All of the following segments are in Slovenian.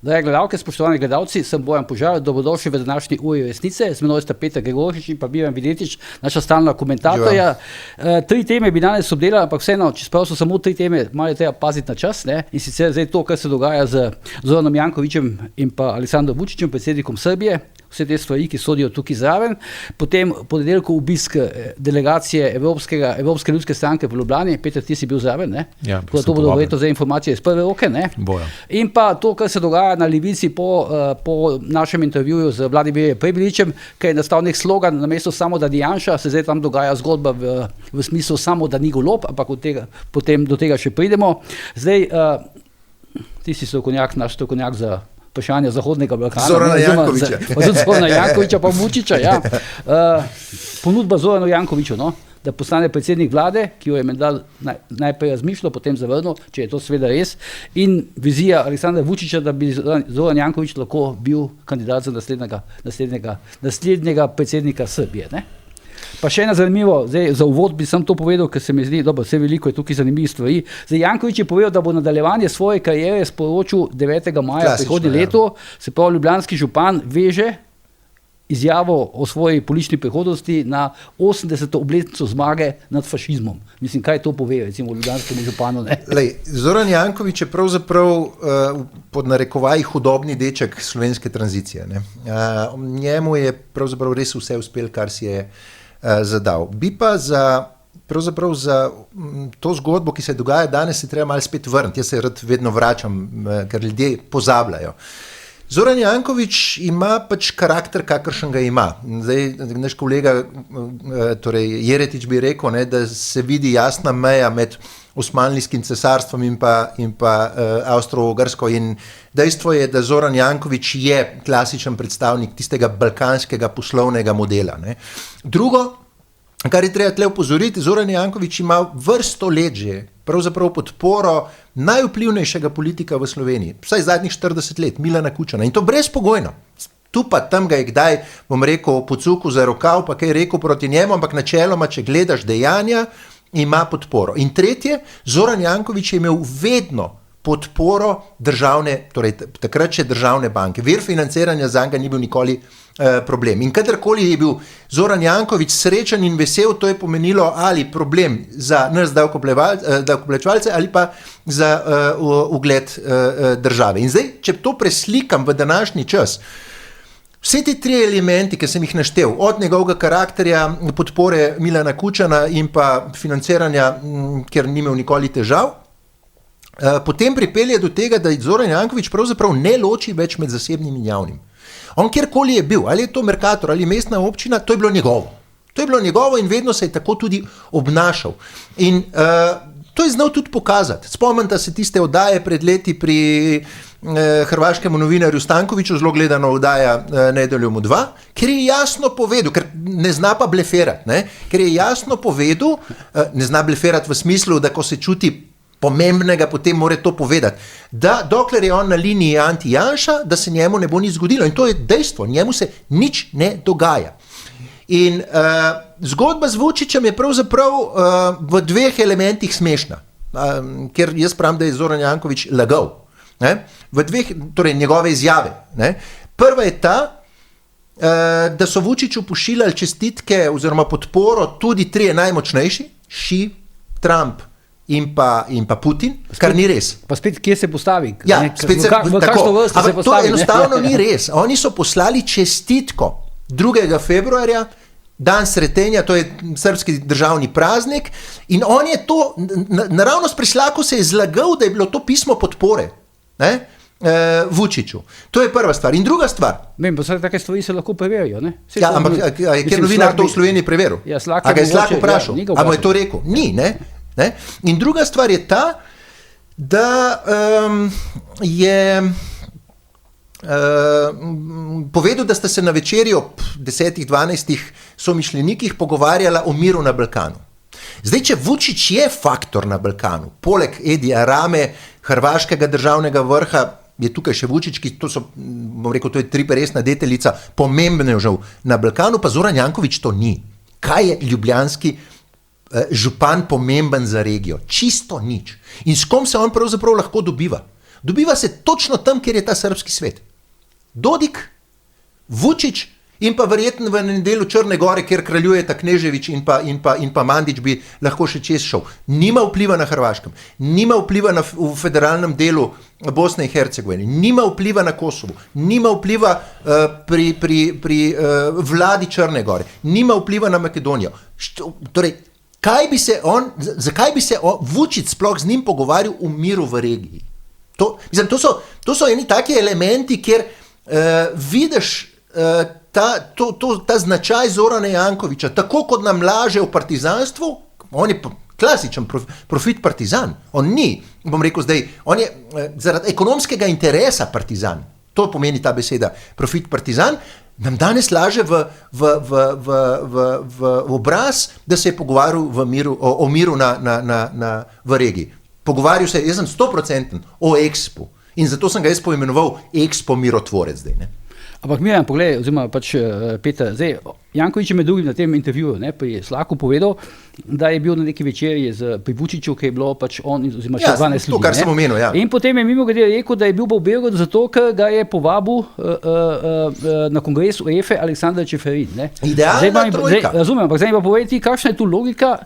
Drage gledalke, spoštovani gledalci, sem Bojan Požar, dobrodošli v današnji Uri resnice. Z menoj sta Peter Gregorič in pa Miran Videtič, naša stalna komentatorja. 3 teme bi danes obdelali, ampak vseeno, čeprav so samo 3 teme, malo je treba paziti na čas, ne? In sicer zdaj to, kar se dogaja z Zoranom Jankovićem in pa Aleksandrom Vučićem, predsednikom Srbije, vse te stvari, ki sodijo tukaj zraven. Potem ponedeljkov obisk delegacije Evropske ljudske stranke v Ljubljani. Peter, ti si bil zraven, ne? Ja, to bodo verjetno zdaj informacije iz prve roke, ne? Bojo. In pa to, kar se dogaja na Levici po našem intervjuju z Vladimirjem Prebiličem, ker je nastal nek slogan namesto samo, da ni Janša, se zdaj tam dogaja zgodba v smislu samo, da ni Golob, ampak potem do tega še pridemo. Zdaj, ti si strokovnjak, naš strokovnjak za vprašanje Zahodnega Balkana. Zorana Jankovića. Zorana Jankovića pa Vučića, ja. Ponudba Zoranu Jankoviću, no, da postane predsednik vlade, ki jo je menda najprej razmišljal, potem zavrnil, če je to seveda res, in vizija Aleksandra Vučića, da bi Zoran Janković lahko bil kandidat za naslednjega predsednika Srbije, ne. Pa še ena zanimivo, zdaj za uvod bi sam to povedal, ker se mi zdi, dobro, vse veliko je tukaj zanimivih stvari. Zdaj Janković je povedal, da bo nadaljevanje svoje kariere sporočil 9. maja prihodnje leto, se pravi ljubljanski župan veže izjavo o svoji politični prihodnosti na 80. obletnico zmage nad fašizmom. Mislim, kaj to pove, recimo ljubljanskemu županu, ne? Lej, Zoran Janković je pravzaprav pod narekovaji hudobni deček slovenske tranzicije, ne? Njemu je pravzaprav res vse uspel, kar si je zadal. Bi pa pravzaprav za to zgodbo, ki se dogaja danes, se treba malo spet vrniti. Jaz se rad vedno vračam, ker ljudje pozabljajo. Zoran Janković ima pač karakter, kakršen ga ima. Zdaj, naš kolega torej Jeretič bi rekel, ne, da se vidi jasna meja med Osmanlijskim cesarstvom in pa Avstro-Ogrsko, in dejstvo je, da Zoran Janković je klasičen predstavnik tistega balkanskega poslovnega modela, ne. Drugo, kar je treba tle upozoriti, Zoran Janković ima vrsto let že pravzaprav podporo najvplivnejšega politika v Sloveniji, vsaj zadnjih 40 let, Milana Kučana, in to brezpogojno. Tu pa tam ga je kdaj, bom rekel, pocuku za rokav, pa kaj rekel proti njemu, ampak načeloma, če gledaš dejanja, ima podporo. In tretje, Zoran Janković je imel vedno podporo državne, torej takrat še državne banke. Vir financiranja zanj ni bil nikoli problem. In kadarkoli je bil Zoran Janković srečen in vesel, to je pomenilo ali problem za nas davkoplačevalce ali pa za ugled države. In zdaj, če to preslikam v današnji čas, vse te 3 elementi, ki sem jih naštel, od njegovega karakterja, podpore Milana Kučana in pa financiranja, ker ni imel nikoli težav, potem pripelje do tega, da Zoran Janković pravzaprav ne loči več med zasebnim in javnim. On kjerkoli je bil, ali je to Mercator ali mestna občina, to je bilo njegovo. To je bilo njegovo in vedno se je tako tudi obnašal. In to je znal tudi pokazati. Spomnite se tiste oddaje pred leti pri hrvaškemu novinarju Stankoviću, zelo gledano oddaja Nedeljom v 2, ker je jasno povedal, ker ne zna pa bleferati, ne? Ker je jasno povedal, ne zna bleferati v smislu, da ko se čuti pomembnega, potem mora to povedati, da dokler je on na liniji anti-Janša, da se njemu ne bo nič zgodilo. In to je dejstvo, njemu se nič ne dogaja. In zgodba z Vučićem je pravzaprav v 2 elementih smešna, ker jaz pravim, da je Zoran Janković lagal, ne? V 2, torej njegove izjave, ne? Prva je ta, da so Vučiću pošiljali čestitke oziroma podporo tudi 3 najmočnejši, Xi, Trump in pa Putin, kar ni res. Pa spet, kje se postavi? Ja, spet se, tako, ampak to enostavno ni res. Oni so poslali čestitko 2. februarja, dan sretenja, to je srbski državni praznik, in on je to, naravnost pri Slaku se je zlagal, da je bilo to pismo podpore, ne, Vučiću. To je prva stvar. In druga stvar. Vem, pa vse take stvari se lahko preverijo, ne? Ja, ampak je kjer novinar to v Sloveniji preveril? Ja, Slak a ga je Slak vprašal? Ja, a mu je to rekel? Ni, ne? In druga stvar je ta, da je povedal, da sta se na večerji ob 10-12 somišljenikih pogovarjala o miru na Balkanu. Zdaj, če Vučić je faktor na Balkanu, poleg Edija Rame, hrvaškega državnega vrha, je tukaj še Vučić, ki to so, bom rekel, to je triperesna deteljica pomembnežev na Balkanu, pa Zoran Janković to ni. Kaj je ljubljanski župan pomemben za regijo? Čisto nič. In s kom se on pravzaprav lahko dobiva? Dobiva se točno tam, kjer je ta srbski svet. Dodik, Vučić in pa verjetno v enem delu Črne Gore, kjer kraljujeta Knežević in pa Mandić bi lahko še čez šel. Nima vpliva na Hrvaškem, nima vpliva v federalnem delu Bosne in Hercegovine, nima vpliva na Kosovu, nima vpliva pri vladi Črne Gore, nima vpliva na Makedonijo. Torej, zakaj bi se Vučić sploh z njim pogovarjal o miru v regiji? To so eni taki elementi, kjer vidiš ta značaj Zorana Jankovića, tako kot nam laže o partizanstvu, on je klasičen profit partizan, on ni, bom rekel zdaj, on je zaradi ekonomskega interesa partizan, to pomeni ta beseda, profit partizan, nam danes laže v obraz, da se je pogovarjal o miru v regiji. Pogovarjal se, jaz sem 100% o Expu in zato sem ga jaz poimenoval Expo mirotvorec zdaj, ne. Ampak Miran, poglej, oziroma Peter, zdaj, Janković je med drugim na tem intervjuju pri Slaku povedal, da je bil na neki večerji pri Vučiću, ki je bilo on, oziroma 12 ljudi. To, kar sem omenil, ja. In potem je mimogrede rekel, da je bil v Beogradu zato, ker ga je povabil na kongresu UEFA Aleksandar Čeferin. Idealna trojka. Razumem, ampak zdaj mi pa povej ti, kakšna je tu logika,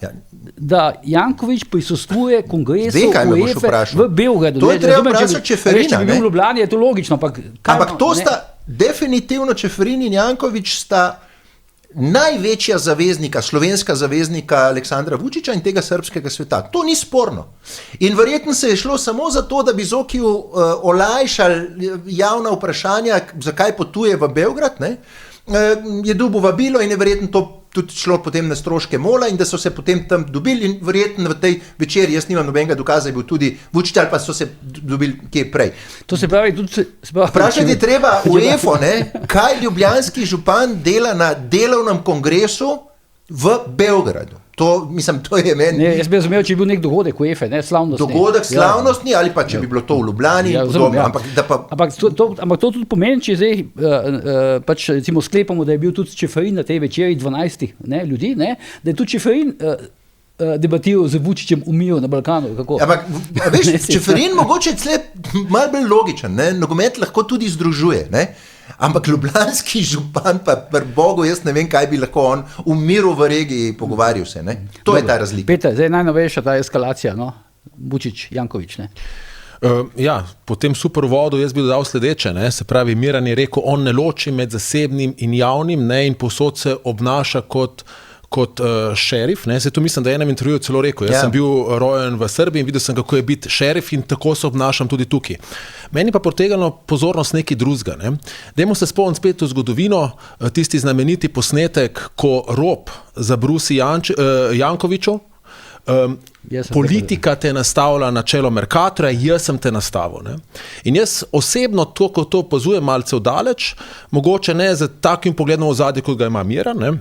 da Janković prisostvuje kongresu UEFA v Beogradu. To je treba vprašati Čeferina. Če bi bil v Ljubljani, je to logično. Ampak to sta definitivno Čeferin in Janković sta največja zaveznika, slovenska zaveznika Aleksandra Vučića in tega srbskega sveta. To ni sporno. In verjetno se je šlo samo za to, da bi Zokiju olajšali javna vprašanja, zakaj potuje v Beograd, ne? Je dobil vabilo in je verjetno to tudi šlo potem na stroške Mola in da so se potem tam dobili in verjetno v tej večeri, jaz nimam nobenega dokaza, je bil tudi Vučić ali pa so se dobili kje prej. To se pravi tudi... Vprašati je treba UEFA, kaj ljubljanski župan dela na delovnem kongresu v Beogradu. To je meni... Ne, jaz bi razumel, če je bil nek dogodek UEFA, slavnostni. Dogodek slavnostni ali pa če bi bilo to v Ljubljani in podobno. Ampak to tudi pomeni, če zdaj recimo sklepamo, da je bil tudi Čeferin na tej večeri 12 ljudi, da je tudi Čeferin debatiral z Vučićem o miru na Balkanu. Ampak veš, Čeferin mogoče je malo bolj logičen, nogomet lahko tudi združuje, ampak ljubljanski župan pa pri Bogu, jaz ne vem, kaj bi lahko on v miru v regiji pogovarjal se. To je ta razlika. Peter, zdaj najnovejša ta eskalacija, Vučić, Janković. Po tem super uvodu jaz bi dodal sledeče, se pravi, Miran je rekel, on ne loči med zasebnim in javnim, in povsod se obnaša kot šerif, se to mislim, da je enem intervjuju celo rekel, jaz sem bil rojen v Srbiji in videl sem, kako je biti šerif in tako se obnašam tudi tukaj. Meni pa potegnilo pozornost nekaj drugega. Dajmo se spomniti spet v zgodovino, tisti znameniti posnetek, ko rob zabrusi Jankoviću, politika te nastavlja na čelo Mercatorja, jaz sem te nastavil. In jaz osebno to, ko to opazujem malce vdaleč, mogoče ne z takim pogledom v zadnje, kot ga ima Miran,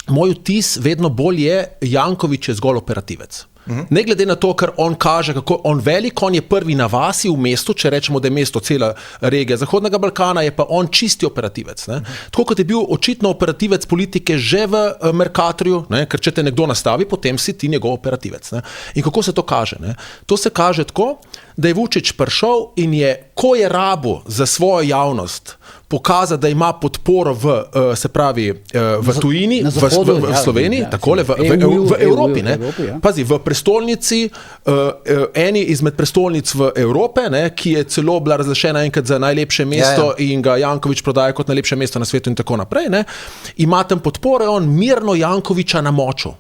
moj vtis vedno bolj je, Janković je zgolj operativec. Ne glede na to, ker on kaže, kako on velik, on je prvi na vasi v mestu, če rečemo, da je mesto cela regija Zahodnega Balkana, je pa on čisti operativec. Tako kot je bil očitno operativec politike že v Mercatorju, ker če te nekdo nastavi, potem si ti njegov operativec. In kako se to kaže? To se kaže tako, da je Vučić prišel in je, ko je rabil za svojo javnost pokazati, da ima podporo v tujini, v Sloveniji, takole, v Evropi. Pazi, v prestolnici, eni izmed prestolnic v Evrope, ki je celo bila razglašena enkrat za najlepše mesto in ga Janković prodaja kot najlepše mesto na svetu in tako naprej, ima tam podporo, on mirno Jankovića namočil.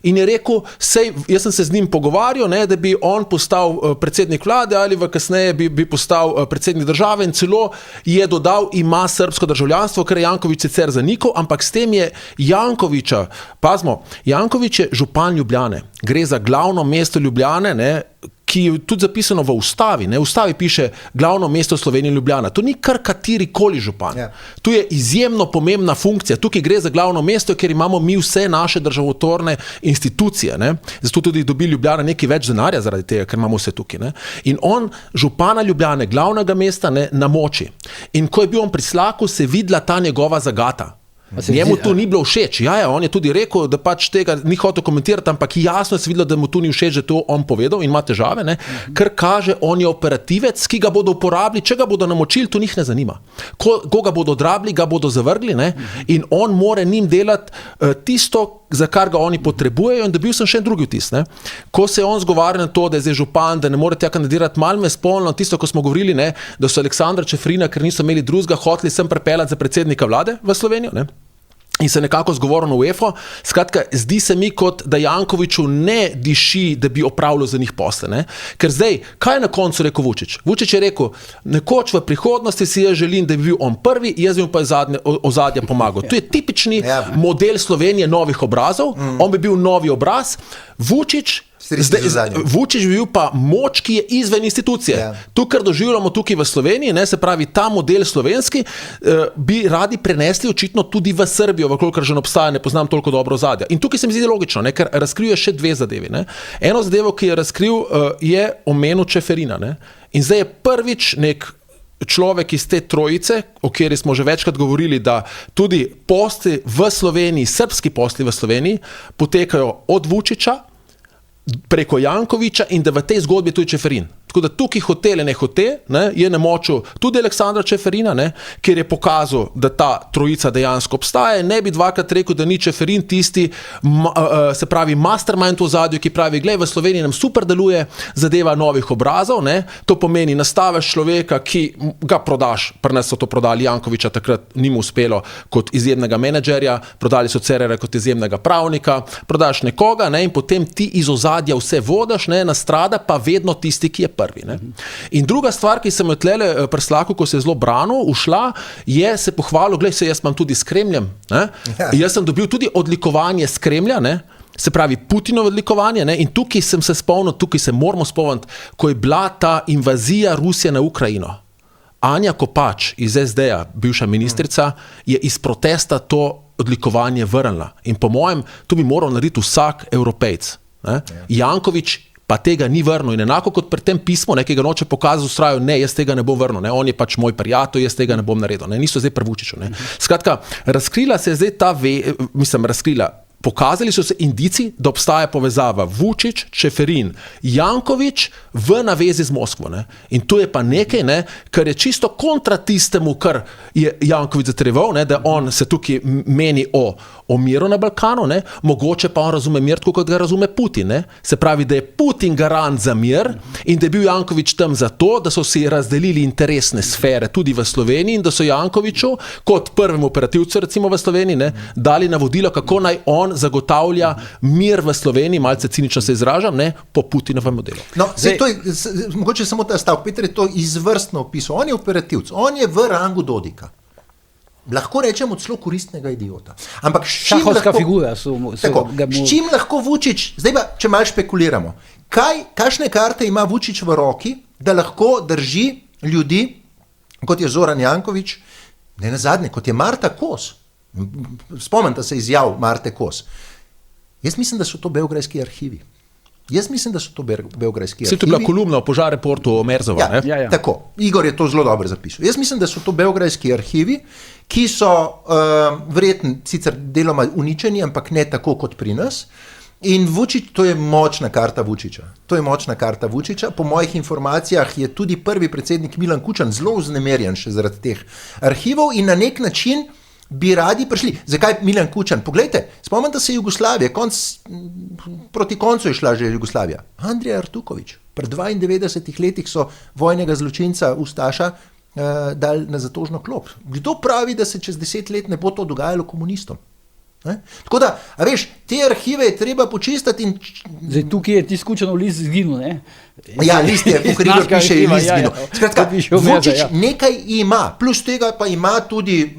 In je rekel, jaz sem se z njim pogovarjal, da bi on postal predsednik vlade ali kasneje bi postal predsednik države in celo je dodal, ima srbsko državljanstvo, ker je Janković sicer zanikal, ampak s tem je Jankovića, pazmo, Janković je župan Ljubljane, gre za glavno mesto Ljubljane, ki je tudi zapisano v ustavi. V ustavi piše glavno mesto Slovenije Ljubljana. To ni kar katerikoli župan. Tu je izjemno pomembna funkcija. Tukaj gre za glavno mesto, ker imamo mi vse naše državotvorne institucije. Zato tudi dobi Ljubljana nekaj več denarja zaradi tega, ker imamo vse tukaj. In on župana Ljubljane, glavnega mesta, namoči. In ko je bil on pri Slaku, se videla ta njegova zagata. Njemu to ni bilo všeč. Ja, on je tudi rekel, da pač tega ni hotel komentirati, ampak jasno se videlo, da mu to ni všeč, da to on povedal in ima težave, ne? Ker kaže, on je operativec, ki ga bodo uporabili, če ga bodo namočili, to njih ne zanima. Ko ga bodo odrabili, ga bodo zavrgli, ne? In on more njim delati tisto, za kar ga oni potrebujejo, in dobil sem še en drugi vtis. Ne? Ko se je on zgovarjal na to, da je zdaj župan, da ne more tja kandidirati, malo me spomnilo tisto, ko smo govorili, ne, da so Aleksandra Čeferina, ker niso imeli drugega, hoteli sem pripeljati za predsednika vlade v Slovenijo, ne? In se nekako zgovoril na UEFA. Skratka, zdi se mi, kot da Jankoviću ne diši, da bi opravljal za njih posle. Ne? Ker zdaj, kaj je na koncu rekel Vučić? Vučić je rekel, nekoč v prihodnosti si jaz želim, da bi bil on prvi, jaz bi mu pa ozadje pomagal. To je tipični model Slovenije novih obrazov, on bi bil novi obraz. Vučić bi bil pa moč, ki je izven institucije. To, kar doživljamo tukaj v Sloveniji, ne, se pravi, ta model slovenski, bi radi prenesli očitno tudi v Srbijo, vkolikor že ne obstaja, ne poznam toliko dobro ozadja. In tukaj se mi zdi logično, ne, ker razkrije še dve zadevi. Ne. Eno zadevo, ki je razkril, je omenil Čeferina. Ne. In zdaj je prvič nek človek iz te trojice, o kateri smo že večkrat govorili, da tudi posli v Sloveniji, srbski posli v Sloveniji, potekajo od Vučića preko Jankovića in da v tej zgodbi tudi Čeferin. Tako da tukaj hotele ne hote, ne, je namočil tudi Aleksandra Čeferina, ne, ker je pokazal, da ta trojica dejansko obstaja. Ne bi dvakrat rekel, da ni Čeferin tisti, se pravi mastermind v ozadju, ki pravi, glej, v Sloveniji nam super deluje zadeva novih obrazov, ne, to pomeni nastaviš človeka, ki ga prodaš, pri nas so to prodali Jankovića, takrat ni mu uspelo kot izjemnega menedžerja, prodali so Cerera kot izjemnega pravnika, prodaš nekoga, ne, in potem ti iz ozadja vse vodaš, ne, nastrada pa vedno tisti, ki je prvi. Ne? In druga stvar, ki sem jo tlele pri Slaku, ko se je zelo branil, ušla, je se pohvalil, glej, se jaz imam tudi s Kremljem. Ne? Jaz sem dobil tudi odlikovanje s Kremlja, ne? Se pravi Putinovo odlikovanje, ne? In tukaj sem se spomnil, tukaj se moramo spomniti, ko je bila ta invazija Rusije na Ukrajino. Anja Kopač iz SD-ja, bivša ministrica, je iz protesta to odlikovanje vrnila. In po mojem, to bi moral narediti vsak Evropejc. Ne? Janković pa tega ni vrnil. In enako kot pri tem pismu, ki ga noče pokazati, ustrajajo, ne, jaz tega ne bom vrnil, ne, on je pač moj prijatelj, jaz tega ne bom naredil. Ne, niso zdaj pri Vučiću. Skratka, razkrila se je zdaj pokazali so se indici, da obstaja povezava Vučić, Čeferin, Janković v navezi z Moskvo. Ne. In to je pa nekaj, ne, kar je čisto kontra tistemu, kar je Janković zatrjeval, ne, da on se tukaj meni o miru na Balkanu, ne, mogoče pa on razume mir tako, kot ga razume Putin. Ne. Se pravi, da je Putin garant za mir in da je bil Janković tam zato, da so si razdelili interesne sfere tudi v Sloveniji in da so Jankoviću kot prvemu operativcu recimo v Sloveniji, ne, dali navodilo, kako naj on zagotavlja mir v Sloveniji, malce cinično se izražam, ne, po Putinovem modelu. No, mogoče samo ta stavek, Peter je to izvrstno opisal. On je operativc, on je v rangu Dodika. Lahko rečemo celo koristnega idiota. Ampak šahovska figura s čim lahko Vučić, zdaj pa, če malo špekuliramo, kakšne karte ima Vučić v roki, da lahko drži ljudi, kot je Zoran Janković, ne nazadnje, kot je Marta Kos. Spomnite se izjav Marte Kos. Jaz mislim, da so to beograjski arhivi. Se to je bila kolumna o požareportu o Merzova. Ja. Tako. Igor je to zelo dobro zapisal. Jaz mislim, da so to beograjski arhivi, ki so verjetno sicer deloma uničeni, ampak ne tako kot pri nas. In Vučić, to je močna karta Vučića. Po mojih informacijah je tudi prvi predsednik Milan Kučan zelo vznemirjen še zaradi teh arhivov in na nek način bi radi prišli. Zakaj Milan Kučan? Poglejte, spomnite se Jugoslavije, proti koncu je šla že Jugoslavija. Andrija Artuković, pri 92 letih so vojnega zločinca Ustaša dali na zatožno klop. Kdo pravi, da se čez 10 let ne bo to dogajalo komunistom? Tako da, a veš, te arhive je treba počistiti in... Zdaj, tukaj je tisti Kučanov list izginil, ne? Ja, list je, ko Igor piše, je list izginil. Skratka, Vučić nekaj ima, plus tega pa ima tudi,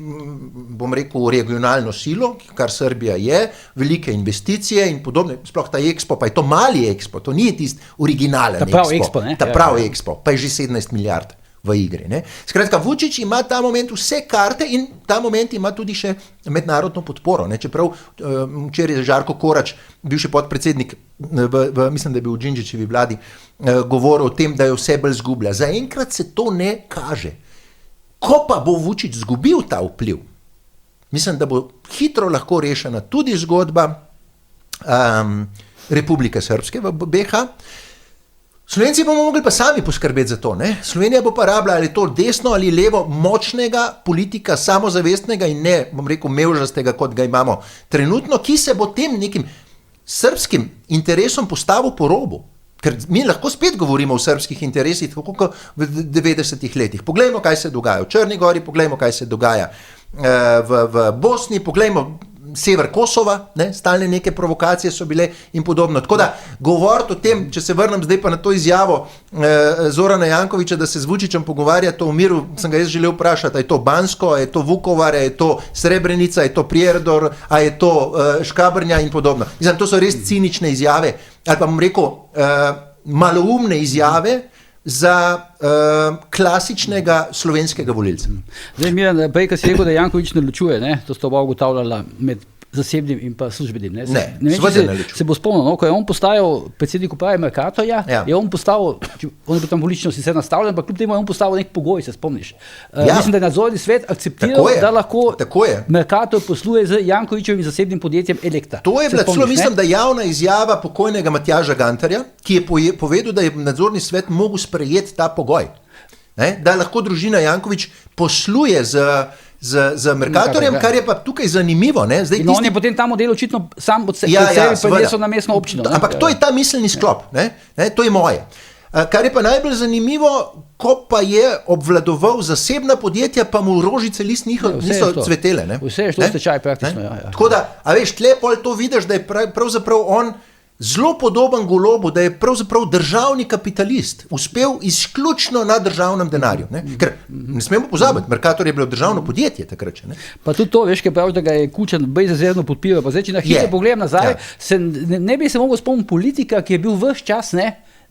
bom rekel, regionalno silo, kar Srbija je, velike investicije in podobne, sploh ta Expo, pa je to mali Expo, to ni tisti originalen Expo. Ta pravi Expo, pa je že 17 milijard v igri. Ne? Skratka, Vučić ima ta moment vse karte in ta moment ima tudi še mednarodno podporo. Ne? Čeprav včeraj je Žarko Korać, bivši podpredsednik, mislim, da je bil v Đinđićevi vladi, govoril o tem, da je vse bolj zgublja. Zaenkrat se to ne kaže. Ko pa bo Vučić zgubil ta vpliv, mislim, da bo hitro lahko rešena tudi zgodba Republike Srpske v BH. Slovenci bomo mogli pa sami poskrbeti za to. Ne? Slovenija bo pa rabila ali to desno ali levo močnega politika, samozavestnega in ne, bom rekel, mevžastega, kot ga imamo trenutno, ki se bo tem nekim srbskim interesom postavil po robu. Ker mi lahko spet govorimo o srbskih interesih, tako kot v 90-ih letih. Poglejmo, kaj se dogaja v Črni gori, poglejmo, kaj se dogaja v Bosni, poglejmo sever Kosova, ne, stalne neke provokacije so bile in podobno. Tako da govoriti o tem, če se vrnem zdaj pa na to izjavo Zorana Jankovića, da se z Vučićem pogovarja to v miru, sem ga jaz želel vprašati, a je to Bansko, a je to Vukovar, a je to Srebrenica, a je to Prijedor, a je to Škabrnja in podobno. Mislim, to so res cinične izjave, ali pa bom rekel maloumne izjave za klasičnega slovenskega volilca. Zdaj, Miran, prej, ko si rekel, da Janković ne ločuje, ne? To sta oba ugotavljala med zasebnim in pa službenim. Ne vem, se bo spomnil, no? Ko je on postajal predsednik uprave Mercatorja, je on postavil, on je bil tam politično sicer nastavljen, ampak kljub temu je on postavil nek pogoj, se spomniš. Mislim, da je nadzorni svet akceptiral, da lahko Mercator posluje z Jankovićevim zasebnim podjetjem Elektra. To je bila celo, mislim, da javna izjava pokojnega Matjaža Gantarja, ki je povedal, da je nadzorni svet mogel sprejeti ta pogoj. Ne? Da lahko družina Janković posluje z Mercatorjem, kar je pa tukaj zanimivo. Ne? Zdaj, on je potem ta model očitno sam od sebi prenesel na mestno občino. Ampak to je ta miselni sklop. Ne? To je moje. Kar je pa najbolj zanimivo, ko pa je obvladoval zasebna podjetja, pa mu rožice list niso cvetele. Ne? Vse je šlo v stečaj praktično. Tako da, a veš, tle pol to vidiš, da je pravzaprav on zelo podoben Golobu, da je pravzaprav državni kapitalist, uspel izključno na državnem denarju. Ne? Ker ne smemo pozabiti, Mercator je bilo državno podjetje takrat. Ne? Pa tudi to, veš, kaj pravi, da ga je Kučan brezrezervno podpiral. Pa zdaj, če na hitro pogledam nazaj, ne bi se mogel spomniti politika, ki je bil ves čas,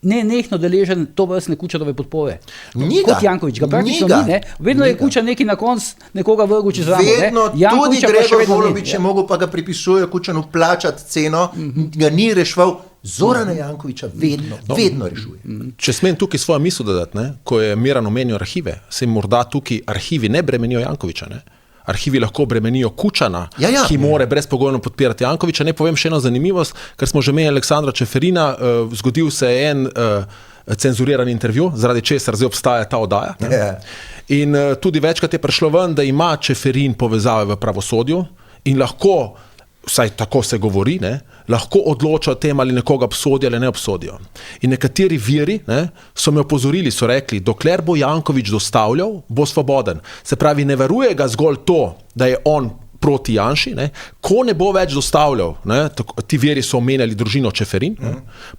nenehno deležen to vrstne Kučanove podpore. Kot Janković, ga praktično ni. Vedno je Kučan neki na konc nekoga vrgel čez ramo. Vedno, tudi Gregor Golobič je mogel, pa ga pripisujejo Kučanu plačati ceno, ga ni rešval. Zorana Jankovića vedno rešuje. Če smem tukaj svojo misel dodati, ko je Miran omenil arhive, se morda tukaj arhivi ne bremenijo Jankovića, Arhivi lahko bremenijo Kučana, ki more brezpogojno podpirati Jankovića. Ne povem še eno zanimivost, ker smo že imeli Aleksandra Čeferina, zgodil se je en cenzuriran intervju, zaradi česar zdaj obstaja ta oddaja. In tudi večkrat je prišlo ven, da ima Čeferin povezave v pravosodju in lahko, vsaj tako se govori, lahko odloča o tem, ali nekoga obsodijo ali ne obsodijo. In nekateri viri so me opozorili, so rekli, dokler bo Janković dostavljal, bo svoboden. Se pravi, ne veruje ga zgolj to, da je on proti Janši, ko ne bo več dostavljal, ti viri so omenjali družino Čeferin,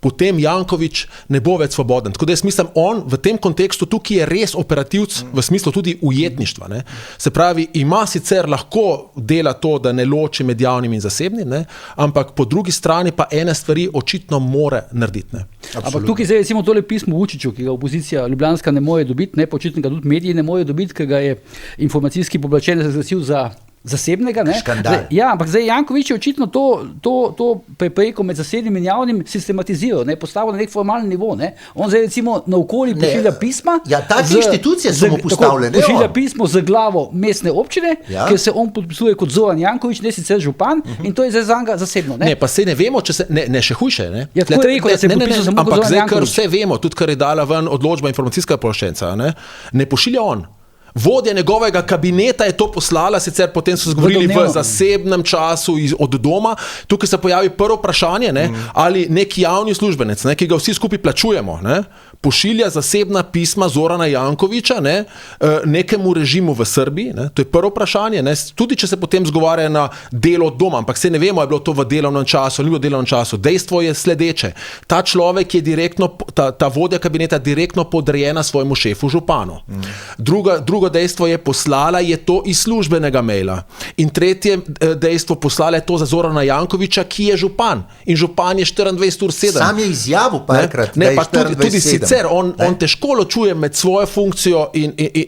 potem Janković ne bo več svoboden. Tako da jaz mislim, on v tem kontekstu tukaj je res operativc v smislu tudi ujetništva. Se pravi, ima sicer lahko dela to, da ne loči med javnim in zasebnim, ampak po drugi strani pa ene stvari očitno more narediti. Ampak tukaj zdaj recimo tole pismo Vučiću, ki ga opozicija ljubljanska ne more dobiti, očitno ga tudi mediji ne morejo dobiti, ker ga je informacijski pooblaščenec razglasil za zasebnega. Škandal. Ampak zdaj Janković je očitno to preko med zasebnim in javnim sistematiziral, postavil na nek formalni nivo. On zdaj recimo naokoli pošilja pisma. Take inštitucije so mu postavljene. Pošilja pismo z glavo mestne občine, ker se on podpisuje kot Zoran Janković, ne sicer župan, in to je zdaj zanga zasebno. Ne, pa se ne vemo, če se, ne še hujše. Tako je rekel, da se je podpisal samo kot Zoran Janković. Ampak zdaj, kar vse vemo, tudi kar je dala ven odločba informacijskega pooblaščenca, ne pošilja on. Vodja njegovega kabineta je to poslala, sicer potem so zgovorili v zasebnem času od doma. Tukaj se pojavi prvo vprašanje, ali neki javni uslužbenec, ki ga vsi skupaj plačujemo, pošilja zasebna pisma Zorana Jankovića nekemu režimu v Srbiji. To je prvo vprašanje. Tudi če se potem zgovarja na delo od doma, ampak se ne vemo, je bilo to v delovnem času, ali ni bilo v delovnem času. Dejstvo je sledeče. Ta človek je direktno, ta vodja kabineta direktno podrejena svojemu šefu županu. Drugo dejstvo je, poslala je to iz službenega maila. In tretje dejstvo, poslala je to za Zorana Jankovića, ki je župan. In župan je 24/7. Sam je izjavil parkrat, da je 24/7. Tudi sicer, on težko ločuje med svojo funkcijo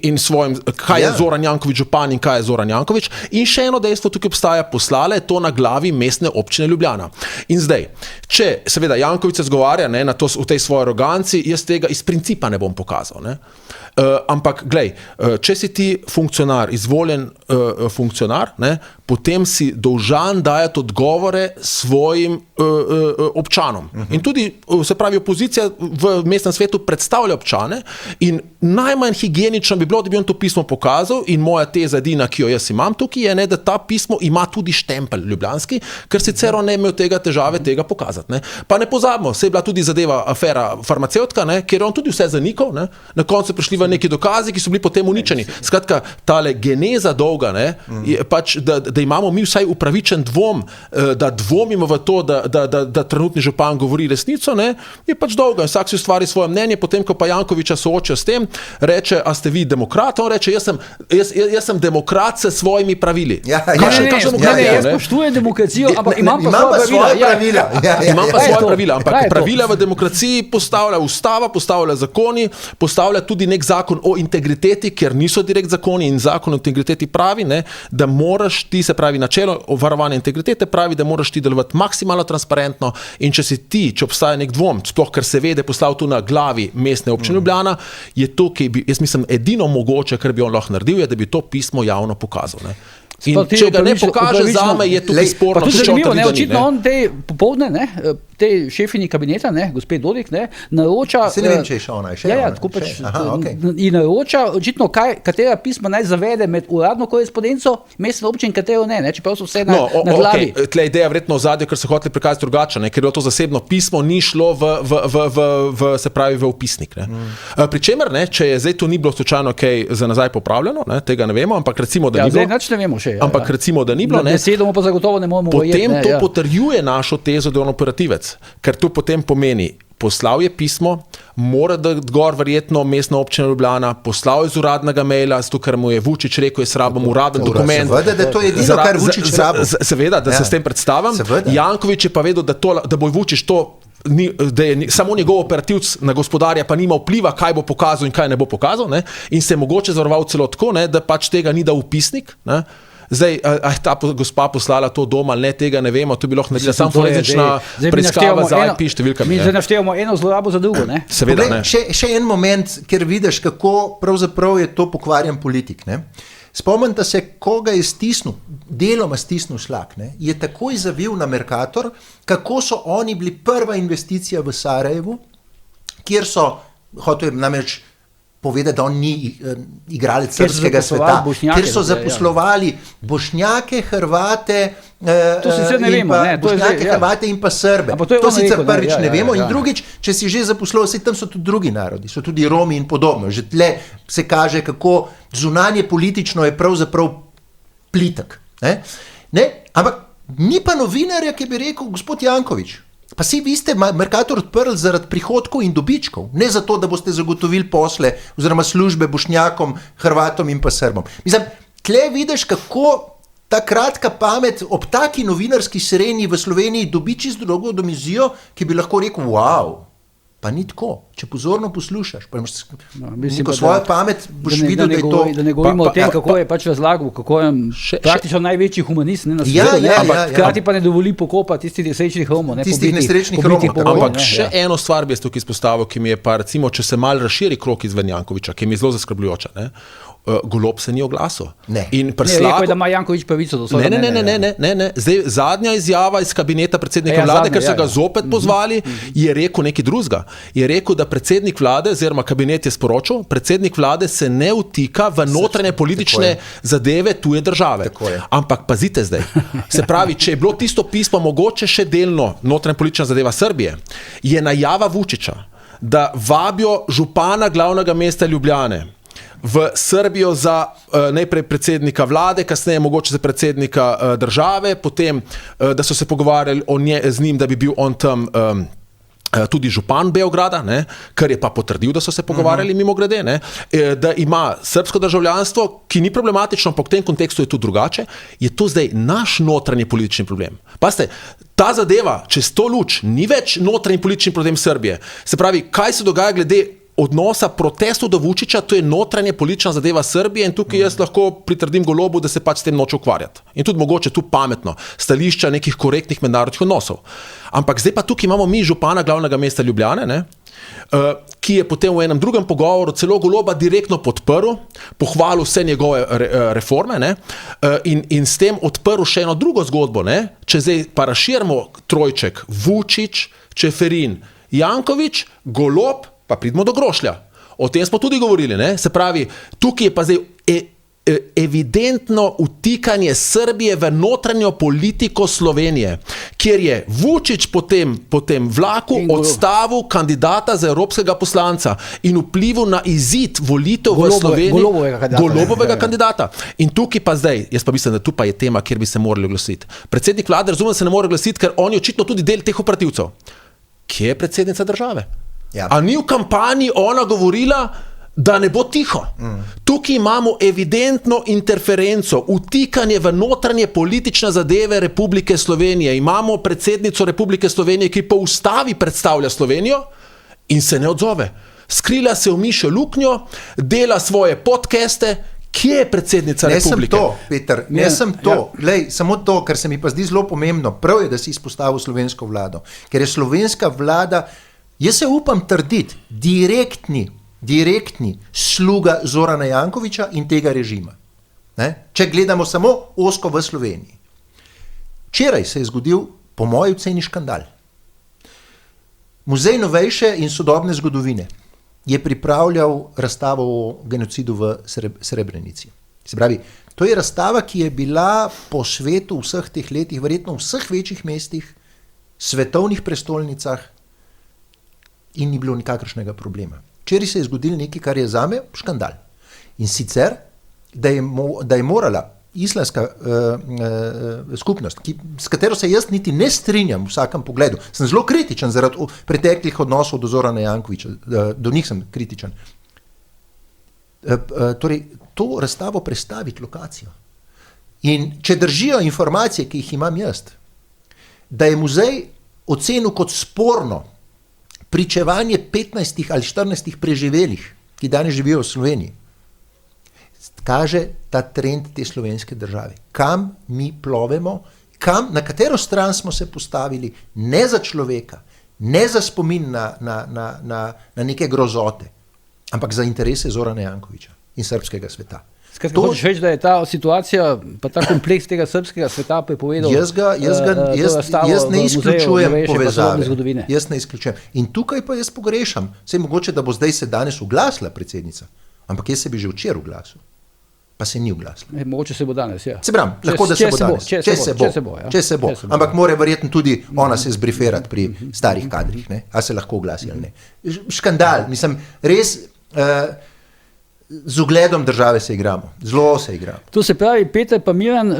in svojim, kaj je Zoran Janković župan in kaj je Zoran Janković. In še eno dejstvo tukaj obstaja, poslala je to na glavi mestne občine Ljubljana. In zdaj, če seveda Janković se zgovarja v tej svoji aroganci, jaz tega iz principa ne bom pokazal. Ampak, glej, če si ti funkcionar, izvoljen funkcionar, ne, potem si dolžan dajati odgovore svojim občanom. In tudi, se pravi, opozicija v mestnem svetu predstavlja občane in najmanj higienično bi bilo, da bi on to pismo pokazal in moja teza edina, ki jo jaz imam tukaj, je, ne, da ta pismo ima tudi štempelj ljubljanski, ker sicer on ne imel težave tega pokazati. Ne. Pa ne pozabimo, se je bila tudi zadeva afera farmacevtka, ne, kjer je on tudi vse zanikal, ne. Na koncu so prišli v neki dokazi, ki so bili potem uničeni. Skratka, tale geneza dolga, ne, je pač, da imamo mi vsaj upravičen dvom, da dvomimo v to, da trenutni župan govori resnico, ne, je pač dolga. Vsak si ustvari svoje mnenje, potem, ko pa Jankovića sooča s tem, reče, a ste vi demokrat? On reče, jaz sem demokrat s svojimi pravili. Jaz spoštujem demokracijo, ampak imam pa svoje pravila. Imam pa svoje pravila, ampak pravila v demokraciji postavlja ustava, postavlja zakoni, postavlja tudi nek zakon o integriteti, ker niso direkt zakoni in zakon o integriteti pravi, ne, da moraš ti, se pravi, načelo varovanja integritete pravi, da moraš ti delovati maksimalno transparentno in če obstaja nek dvom, sploh ker se ve, da je poslal tu na glavi mestne občine Ljubljana, je to, ki bi, jaz mislim, edino mogoče, kar bi on lahko naredil, je, da bi to pismo javno pokazal. Ne. In če ga ne pokaže zame, je tukaj sporno. Pa tudi zanimivo, očitno on te popoldne, te šefini kabineta, gospod Dodik, naroča... Se ne vem, če je še ona, je še ona. Ja, tako pač. In naroča, očitno, katera pisma naj zavede med uradno korespondenco mestne občine in katero ne, čeprav so vse na glavi. Tle ideja vredno v zadju, ker se hoteli prikazati drugače, ker je bilo to zasebno pismo, ni šlo se pravi v upisnik. Pričemer, če je zdaj to ni bilo slučajno kaj za nazaj popravljeno, tega ne vemo, ampak recimo, da ni bilo. Zdaj nič ne vemo še. Ampak recimo, da ni bilo, besedo pa zagotovo ne moremo potem to potrjuje našo tezo, da je on operativec, ker to potem pomeni, poslal je pismo, mora dati gor verjetno mestna občina Ljubljana, poslal je z uradnega maila, zato ker mu je Vučić rekel, jaz rabim uraden dokument. Seveda, da to je edino, kar Vučić rabi. Seveda, da se s tem predstavim. Janković je pa vedel, da bo Vučić to, da je samo njegov operativc na gospodarja pa nima vpliva, kaj bo pokazal in kaj ne bo pokazal, ne? In se je mogoče zavaroval celo tako, ne? Da pač tega ni dal upisnik, ne? Zdaj, ta gospa poslala to doma, ne, tega ne vemo, to bi lahko naredila samo forenzična preiskava za IP številkami. Mi zdaj naštevamo eno zlorabo za drugo, ne? Seveda, ne. Še en moment, ker vidiš, kako pravzaprav je to pokvarjen politik, ne? Spomnite se, koga je stisnil, deloma stisnil šlak, ne? Je takoj zavil na Mercator, kako so oni bili prva investicija v Sarajevu, kjer so, hotel namreč povedati, da on ni igralec srpskega sveta, kjer so zaposlovali Bošnjake, Hrvate, Hrvate in pa Srbe. To sicer prvič ne vemo in drugič, če si že zaposlil, tam so tudi drugi narodi, so tudi Romi in podobno. Že tle se kaže, kako zunanje politično je pravzaprav plitek. Ampak ni pa novinarja, ki bi rekel, gospod Janković, pa si vi ste Mercator odprli zaradi prihodkov in dobičkov, ne zato, da boste zagotovili posle oziroma službe Bošnjakom, Hrvatom in pa Srbom. Mislim, tle vidiš, kako ta kratka pamet ob taki novinarski srenji v Sloveniji dobi čisto drugo domizijo, ki bi lahko rekel, wow, pa ni tako. Če pozorno poslušaš, pa imaš svojo pamet, boš videl, da je to... Da ne govorimo o tem, kako je pač razlagal, kako je praktično največji humanist na svetu, ampak hkrati pa ne dovoli pokopa tistih nesrečnih Romov. Tistih nesrečnih Romov. Ampak še eno stvar bi jaz tukaj izpostavil, ki mi je pa recimo, če se malo razširi krog izven Jankovića, ki mi je zelo zaskrbljujoča, ne? Golob se ni oglasil. Rekel je, da ima Janković pravico do svojega mnenja. Ne. Zdaj, zadnja izjava iz kabineta predsednika vlade, ker so ga zopet pozvali, je rekel nekaj drugega. Je rekel, da predsednik vlade, oziroma kabinet je sporočil, predsednik vlade se ne vtika v notranje politične zadeve tuje države. Ampak pazite zdaj, se pravi, če je bilo tisto pismo mogoče še delno notranje politična zadeva Srbije, je najava Vučića, da vabijo župana glavnega mesta Ljubljane v Srbijo za najprej predsednika vlade, kasneje mogoče za predsednika države, potem, da so se pogovarjali z njim, da bi bil on tam tudi župan Beograda, ne, kar je pa potrdil, da so se pogovarjali mimogrede, ne, da ima srbsko državljanstvo, ki ni problematično, ampak v tem kontekstu je to drugače, je to zdaj naš notranji politični problem. Pazite, ta zadeva, čez to luč, ni več notranji politični problem Srbije. Se pravi, kaj se dogaja glede odnosa protestov do Vučića, to je notranje politična zadeva Srbije in tukaj jaz lahko pritrdim Golobu, da se pač s tem noče ukvarjati. In tudi mogoče tu pametno, stališča nekih korektnih mednarodnih odnosov. Ampak zdaj pa tukaj imamo mi župana glavnega mesta Ljubljane, ne, ki je potem v enem drugem pogovoru celo Goloba direktno podprl, pohvalil vse njegove reforme, ne, in s tem odprl še eno drugo zgodbo. Ne. Če zdaj pa razširimo trojček, Vučić, Čeferin, Janković, Golob, pa pridemo do Grošlja. O tem smo tudi govorili, ne? Se pravi, tukaj je pa zdaj evidentno vtikanje Srbije v notranjo politiko Slovenije, kjer je Vučić potem vlaku odstavil kandidata za evropskega poslanca in vplival na izid volitev v Sloveniji Golobovega kandidata. In tukaj pa zdaj, jaz pa mislim, da tu pa je tema, kjer bi se morali oglasiti. Predsednik vlade, razumem, se ne more oglasiti, ker on je očitno tudi del teh operativcev. Kje je predsednica države? Ja. A ni v kampanji ona govorila, da ne bo tiho? Tukaj imamo evidentno interferenco, vtikanje v notranje politične zadeve Republike Slovenije. Imamo predsednico Republike Slovenije, ki po ustavi predstavlja Slovenijo in se ne odzove. Skrila se v mišjo luknjo, dela svoje podcaste. Kje je predsednica Republike? Ne sem to, Peter, ne sem to. Glej, samo to, kar se mi pa zdi zelo pomembno, prav je, da si izpostavil slovensko vlado, ker je slovenska vlada, jaz se upam trditi, direktni sluga Zorana Jankovića in tega režima. Ne? Če gledamo samo ozko v Sloveniji. Včeraj se je zgodil, po moji oceni, škandal. Muzej novejše in sodobne zgodovine je pripravljal razstavo o genocidu v Srebrenici. Se pravi, to je razstava, ki je bila po svetu vseh teh letih, verjetno v vseh večjih mestih, svetovnih prestolnicah in ni bilo nikakršnega problema. Včeraj se je zgodil nekaj, kar je zame škandal. In sicer, da je morala islamska skupnost, s katero se jaz niti ne strinjam v vsakem pogledu, sem zelo kritičen zaradi preteklih odnosov do Zorana Jankovića, do njih sem kritičen. Torej, to razstavo prestaviti lokacijo. In če držijo informacije, ki jih imam jaz, da je muzej ocenil kot sporno pričevanje 15 ali 14 preživelih, ki danes živijo v Sloveniji, kaže ta trend te slovenske države. Kam mi plovemo, na katero stran smo se postavili, ne za človeka, ne za spomin na neke grozote, ampak za interese Zorana Jankovića in srpskega sveta. Skratka, hočeš reči, da je ta situacija, pa ta kompleks tega srpskega sveta prepovedal jaz ne izključujem povezave. Jaz ne izključujem. In tukaj pa jaz pogrešam, saj mogoče, da bo zdaj se danes uglasila predsednica, ampak jaz se bi že včeraj uglasil. Pa se ni uglasila. Mogoče se bo danes, ja. Se bram, lahko da se bo danes. Če se bo. Ampak mora verjetno tudi ona se zbriferati pri starih kadrih, ne? A se lahko oglasi ali ne. Škandal, mislim, res z ugledom države se igramo. Zelo se igramo. To se pravi, Peter pa Miran,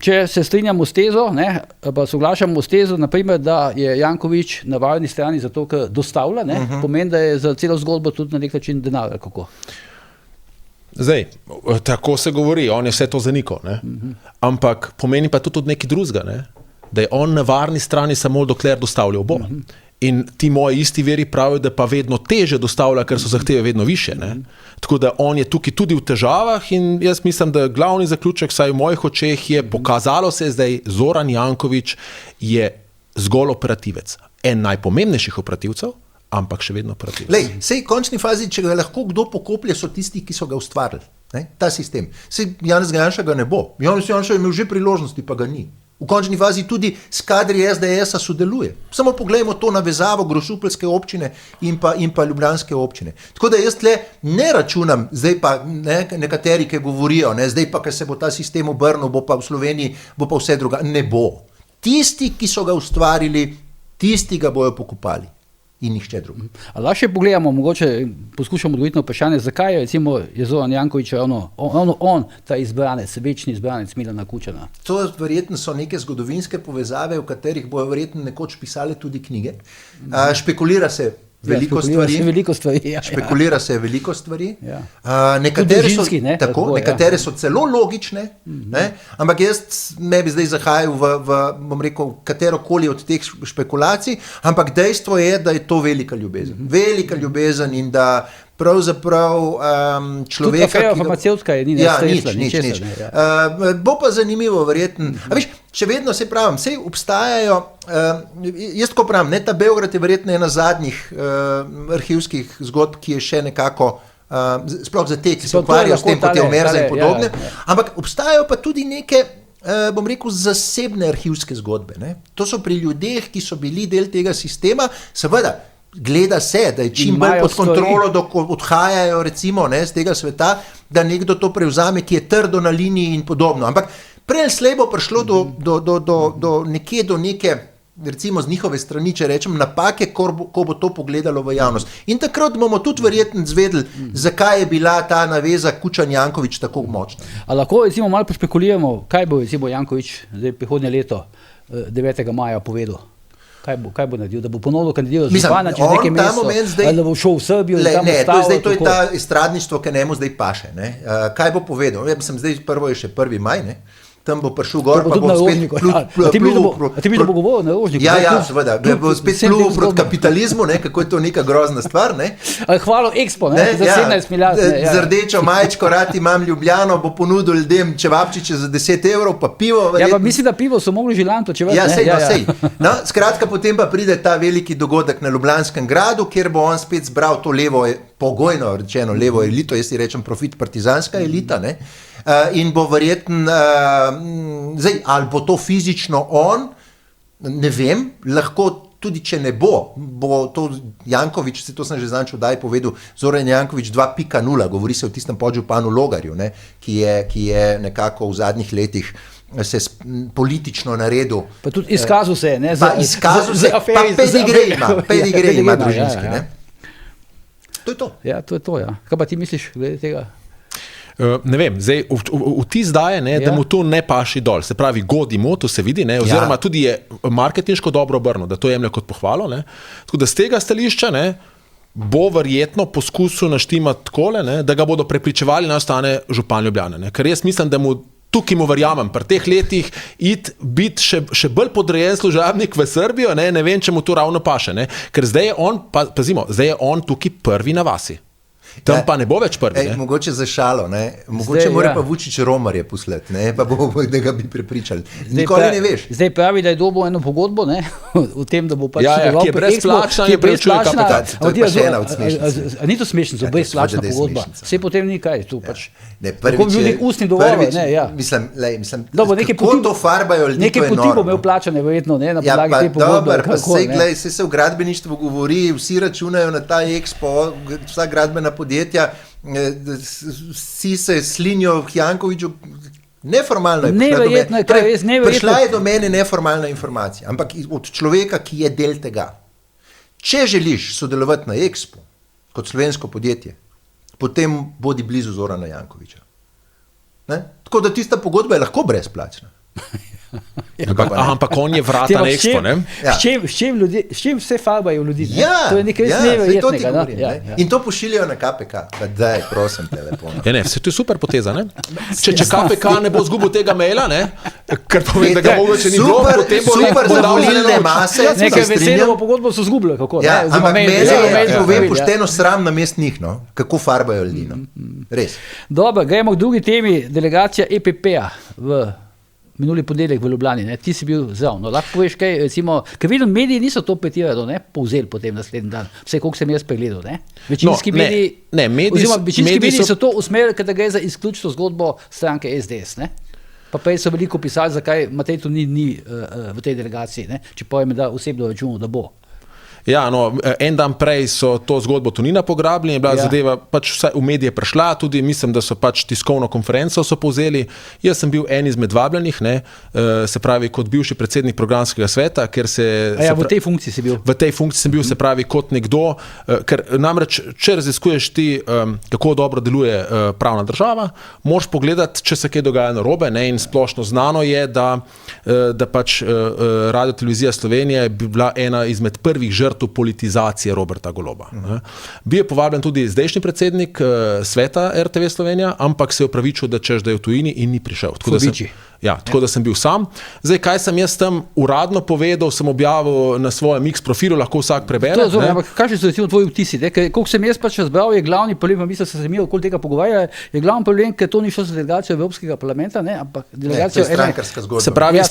če se strinjamo s tezo, ne, pa soglašamo s tezo, naprimer, da je Janković na varni strani zato, ker dostavlja, ne, pomeni, da je za celo zgodbo tudi na nek način denar, kako? Zdaj, tako se govori, on je vse to zanikal, ne? Ampak pomeni pa tudi nekaj drugega, ne? Da je on na varni strani samo dokler dostavljal bo. In ti moji isti veri pravijo, da pa vedno teže dostavlja, ker so zahteve vedno više. Ne? Tako da on je tukaj tudi v težavah in jaz mislim, da glavni zaključek, saj v mojih očeh je pokazalo se zdaj, Zoran Janković je zgolj operativec. En najpomembnejših operativcev, ampak še vedno operativec. Lej, sej v končni fazi, če ga lahko kdo pokoplje, so tisti, ki so ga ustvarili. Ne? Ta sistem. Sej Janez Janša ga ne bo. Janez Janša je imel že priložnosti, pa ga ni. V končni fazi tudi s kadri SDS-a sodeluje. Samo pogledajmo to navezavo grosupeljske občine in pa ljubljanske občine. Tako da jaz tle ne računam, zdaj pa nekateri, ki govorijo, ne, zdaj pa, ker se bo ta sistem obrnil, bo pa v Sloveniji, bo pa vse druga. Ne bo. Tisti, ki so ga ustvarili, tisti ga bojo pokopali. In nihče drug. A lahko še pogledamo, mogoče poskušamo odgovoriti na vprašanje, zakaj je recimo Zoran Janković on ta izbranec, večni izbranec Milana Kučana? To verjetno so neke zgodovinske povezave, v katerih bojo verjetno nekoč pisale tudi knjige. Špekulira se veliko stvari. Špekulira se veliko stvari. Ja. Nekatere so celo logične, ne? Ampak jaz ne bi zdaj zahajal v katerokoli od teh špekulacij, ampak dejstvo je, da je to velika ljubezen. Velika ljubezen in da pravzaprav človeka... Tudi afera farmacevtska je, ni nestresla. Nič. Bo pa zanimivo, verjetno. A veš, še vedno se pravim, sej obstajajo, jaz tako pravim, ne, ta Beograd je verjetno ena zadnjih arhivskih zgodb, ki je še nekako, sploh za te, ki se ukvarjajo s tem, kot je Omerza in podobne, ampak obstajajo pa tudi neke, bom rekel, zasebne arhivske zgodbe. Ne? To so pri ljudeh, ki so bili del tega sistema, seveda, gleda se, da je čim bolj pod kontrolo, dok odhajajo recimo z tega sveta, da nekdo to prevzame, ki je trdo na liniji in podobno. Ampak prej slej bo prišlo do neke, recimo z njihove strani, če rečem, napake, ko bo to pogledalo v javnost. In takrat bomo tudi verjetno zvedeli, zakaj je bila ta naveza Kučan-Janković tako močna. A lahko recimo malo pošpekuliramo, kaj bo recimo Janković zdaj prihodnje leto 9. maja povedal? Kaj bo naredil, da bo ponovno kandidiral za župana čez nekaj mesecev, ali da bo šel v Srbijo in tam ostalo? To je ta estradništvo, ki njemu zdaj paše. Ne? Kaj bo povedal? Zdaj prvo je še 1. maj, ne? Tam bo prišel gor, pa bo spet ti bi da bo govoril na Rožniku? Ja, seveda, bo spet plul proti kapitalizmu, ne? Kako je to neka grozna stvar. Ne? Hvala Expo, ne? Za 17 milijard. Z rdečo majčko, rad imam Ljubljano, bo ponudil ljudem čevapčiče za 10 evrov, pa pivo. Ja, pa mislim, da pivo so mogli že lani plačevati. Ja, sej. No, skratka, potem pa pride ta veliki dogodek na Ljubljanskem gradu, kjer bo on spet zbral to levo, pogojno rečeno levo elito, jaz si rečem profit partizanska elita, ne? In bo verjetno, zdaj, ali bo to fizično on, ne vem, lahko tudi, če ne bo to Janković, to sem že zančil, da je povedal, Zoran Janković 2.0, govori se o tistem podžupanu Logarju, ne, ki je nekako v zadnjih letih se politično naredil. Pa tudi izkazal se, ne? Pa pedigre ima družinski, ne? To je to. Ja, to je to, ja. Kaj pa ti misliš glede tega? Ne vem, zdaj vtis daje, da mu to ne paši dol, se pravi godi mu, to se vidi, oziroma tudi je marketinško dobro obrnil, da to jemlje kot pohvalo. Tako da z tega stališča bo verjetno poskusil naštimati takole, da ga bodo prepričevali, da ostane župan Ljubljane. Ker jaz mislim, da mu tukaj mu verjamem, pri teh letih biti še bolj podrejen služabnik v Srbijo, ne vem, če mu to ravno paše. Ker zdaj je on, pazimo, zdaj je on tukaj prvi na vasi. Tam pa ne bo več prvi. Mogoče za šalo, mogoče mora pa Vučić Romarje poslati, pa bo, da ga bi prepričali. Nikoli ne veš. Zdaj pravi, da je dobil eno pogodbo, v tem, da bo pač ki je brezplačna, je brezplačna. To je pa še ena od smešnic. A ni to smešnico, brezplačna pogodba. Vse potem ni kaj, tu pač. Tako bi ljudi ustni dovolj, Mislim, kako to farbajo ljudi, to je noro. Neki poti bo imel plačane, verjetno, na podlagi te pogodbe. Pa sej se v gradbeništvu govori, vsi računajo na ta Expo, vsa gradbena podjetja, vsi se slinijo k Jankoviću, neformalno je prišla je do mene neformalna informacija, ampak od človeka, ki je del tega. Če želiš sodelovati na Expo kot slovensko podjetje, potem bodi blizu Zorana Jankovića. Tako da tista pogodba je lahko brezplačna. Ampak on je vrata na Expo, ne? S čim vse farbajo ljudi? To je nekaj neverjetnega. In to pošiljajo na KPK. Daj, prosim te lepo. To je super poteza, ne? Če KPK ne bo zgubil tega maila, ker povem, da ga mogoče ni bilo, potem bo super za volilne mase. Nekaj veselimo pogodbo so zgubili, kako? Ampak mene je, povem pošteno, sram na mest njih, kako farbajo ljudi. Res. Dobro, gremo k drugi temi. Delegacija EPP-a v minuli ponedeljek v Ljubljani, ti si bil zraven. Lahko poveš kaj, recimo, ker vidim, mediji niso to petirali, povzeli potem naslednji dan. Vse, koliko sem jaz pregledal, Večinski mediji so to usmerili, ker da gre za izključno zgodbo stranke SDS, Pa prej so veliko pisali, zakaj Matej Tonin ni v tej delegaciji, čeprav je menda osebno računal, da bo. Ja, en dan prej so to zgodbo Tonina pograbili in je bila zadeva pač vsaj v medije prišla, tudi mislim, da so pač tiskovno konferenco so povzeli. Jaz sem bil en izmed vabljenih, se pravi kot bivši predsednik programskega sveta, ker se... v tej funkciji si bil? V tej funkciji sem bil, se pravi kot nekdo, ker namreč, če raziskuješ ti, kako dobro deluje pravna država, moraš pogledati, če se kaj dogaja narobe, in splošno znano je, da pač Radio Televizija Slovenije bi bila ena izmed prvih žrtev načrtu politizacije Roberta Goloba. Bil je povabljen tudi zdajšnji predsednik sveta RTV Slovenija, ampak se je opravičil, da češ, da je v tujini in ni prišel. Tako da sem bil sam. Zdaj, kaj sem jaz tam uradno povedal, sem objavil na svojem X profilu, lahko vsak prebere. Ampak kakšni so recimo tvoji vtisi? Koliko sem jaz pač razbral, je glavni problem, pa mislim, da se mi okoli tega pogovarjali, je glavni problem, ker to ni šlo za delegacijo Evropskega parlamenta, ampak delegacijo strankarska zgodba. Se pravi,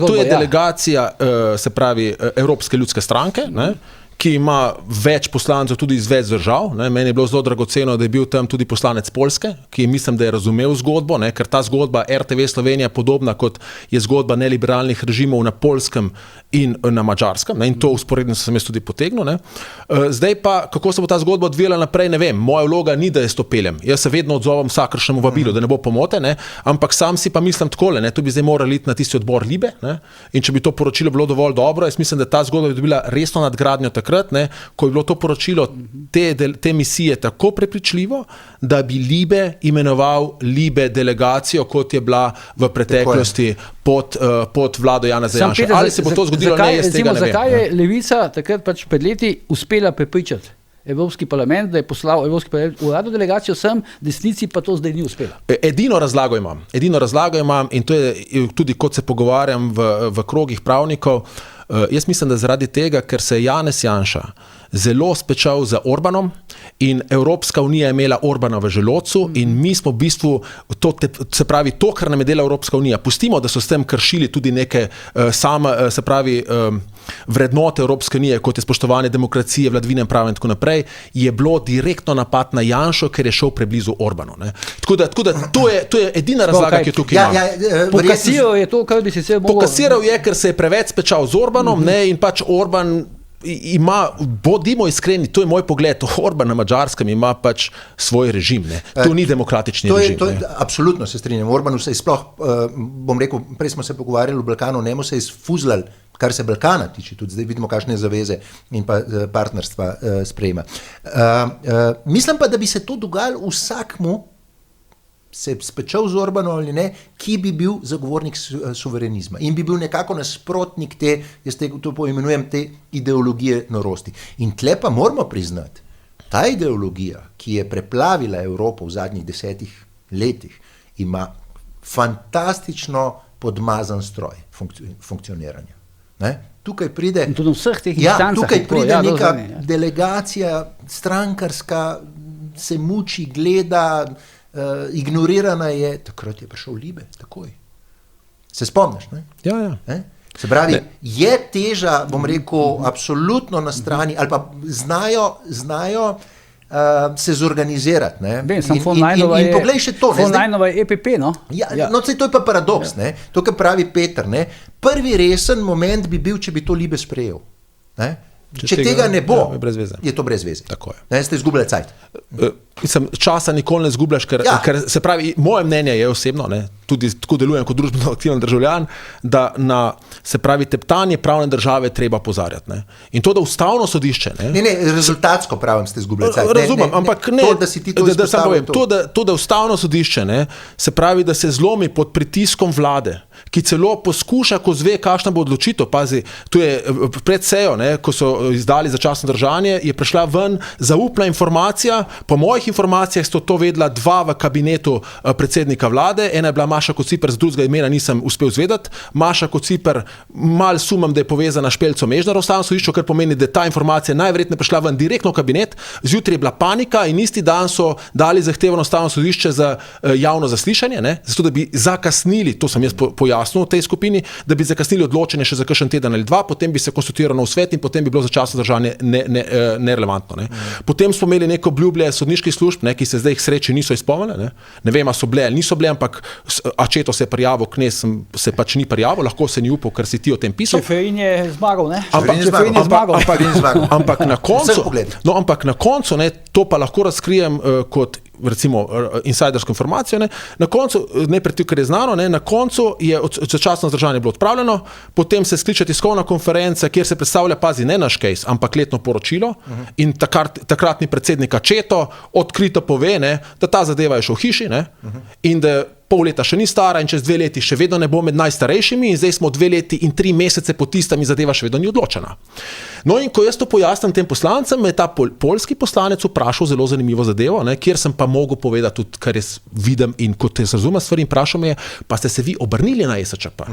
to je delegacija se pravi Evropske ljudske stranke, ki ima več poslancev tudi iz več držav. Meni je bilo zelo dragoceno, da je bil tam tudi poslanec Poljske, ki mislim, da je razumel zgodbo, ker ta zgodba RTV Slovenija je podobna, kot je zgodba neliberalnih režimov na Poljskem in na Madžarskem. In to usporedno sem jaz tudi potegnil. Zdaj pa, kako se bo ta zgodba odvijala naprej, ne vem. Moja vloga ni, da jaz to peljem. Jaz se vedno odzovem vsakršnemu vabilu, da ne bo pomote, ampak sam si pa mislim takole, to bi zdaj morali iti na tisti odbor Libe, in če bi to poročilo bilo dovolj dobro, jaz mislim, da ta zgodba bi dobila resno nadgradnjo takrat, ko je bilo to poročilo te misije tako prepričljivo, da bi Libe imenoval Libe delegacijo, kot je bila v preteklosti pod vlado Janeza Janše. Ali se bo to zgodilo, jaz tega ne vem. Zakaj je Levica takrat pač pred leti uspela prepričati Evropski parlament, da je poslal Evropski parlament uradno delegacijo sem, desnici pa to zdaj ni uspela? Edino razlago imam in to je tudi, kot se pogovarjam v krogih pravnikov, jaz mislim, da zaradi tega, ker se je Janez Janša zelo spečal za Orbanom in Evropska unija je imela Orbana v želodcu in mi smo v bistvu, se pravi, to, kar nam je dela Evropska unija, pustimo, da so s tem kršili tudi neke vrednote Evropske unije, kot je spoštovanje demokracije, vladavine prava in tako naprej, je bilo direktno napad na Janšo, ker je šel preblizu Orbanu. Tako da to je edina razlaga, ki je tukaj imam. Pokasiral je to, kar bi si se mogel... Pokasiral je, ker se je preveč spečal z Orbanom, in pač Orban ima, bodimo iskreni, to je moj pogled, Orban na Madžarskem ima pač svoj režim, to ni demokratični režim. Absolutno se strinjam, Orbanu se je sploh, bom rekel, prej smo se pogovarjali o Balkanu, njemu se je izfuzlal, kar se Balkana tiče, tudi zdaj vidimo, kakšne zaveze in pa partnerstva sprejema. Mislim pa, da bi se to dogajalo vsakmu, se spečal z Orbanom ali ne, ki bi bil zagovornik suverenizma in bi bil nekako nasprotnik jaz to poimenujem, te ideologije norosti. In tle pa moramo priznati, ta ideologija, ki je preplavila Evropo v zadnjih 10 letih, ima fantastično podmazan stroj funkcioniranja. Tukaj pride, tukaj pride neka delegacija strankarska, se muči, gleda, ignorirana je, takrat je prišel Libe, takoj. Se spomniš, ne? Ja. Se pravi, je teža, bom rekel, absolutno na strani, ali pa znajo se zorganizirati. In poglej še to. Von Leinova je EPP, no? No, to je pa paradoks, to, kar pravi Peter, prvi resen moment bi bil, če bi to Libe sprejel. Če tega ne bo, je to brez veze. Tako je. Ste izgubljali cajt. Časa nikoli ne izgubljaš, ker se pravi, moje mnenje je osebno, tudi tako delujem kot družbeno aktiven državljan, da na, se pravi, teptanje pravne države treba opozarjati. In to, da ustavno sodišče... Ne, rezultatsko pravim ste izgubljali cajt. Razumem, ampak ne, to, da si ti to izpostavil. To, da ustavno sodišče, se pravi, da se zlomi pod pritiskom vlade, ki celo poskuša, ko zve, kakšna bo odločitev. Pazi, tu je pred sejo, ko so izdali začasno držanje, je prišla ven zaupna informacija, po mojih informacijah sto to vedela 2 v kabinetu predsednika vlade, ena je bila Maša Kociper, z drugega imena nisem uspel zvedeti. Maša Kociper, mal sumam, da je povezana Špeljco Mežnar v ustavnem sodišču, kar pomeni, da ta informacija najverjetneje prišla ven direktno v kabinet, zjutraj je bila panika in isti dan so dali zahtevo na ustavno sodišče za javno zaslišanje, zato da bi zakasnili, to sem jaz pojasnil v tej skupini, da bi zakasnili odločenje še za kakšen teden ali 2, potem bi se konstituiralo v svet in potem bi bilo začasno držanje nerelevantno. Potem smo imeli neko obljublje sodniških služb, ki se zdaj k sreči niso izpolnile. Ne vem, a so bile ali niso bile, ampak Ačeto se je prijavil, Knez se pač ni prijavil, lahko se ni upal, ker si ti o tem pisal. Čeferin je zmagal, ne? Ampak na koncu, to pa lahko razkrijem kot recimo insajdersko informacijo, na koncu, ne pred tem, kar je znano, na koncu je začasno zdržanje bilo odpravljeno, potem se skliče tiskovna konferenca, kjer se predstavlja, pazi, ne naš case, ampak letno poročilo in takratni predsednik Ačeto odkrito pove, da ta zadeva je še v hiši in da pol leta še ni stara in čez 2 leti še vedno ne bo med najstarejšimi in zdaj smo 2 leti in 3 mesece po tistem in zadeva še vedno ni odločena. No in ko jaz to pojasnim tem poslancem, me je ta poljski poslanec vprašal zelo zanimivo zadevo, ne, kjer sem pa mogel povedati tudi, kar jaz vidim in kot jaz razumem stvari in vprašal me je, pa ste se vi obrnili na ESČP?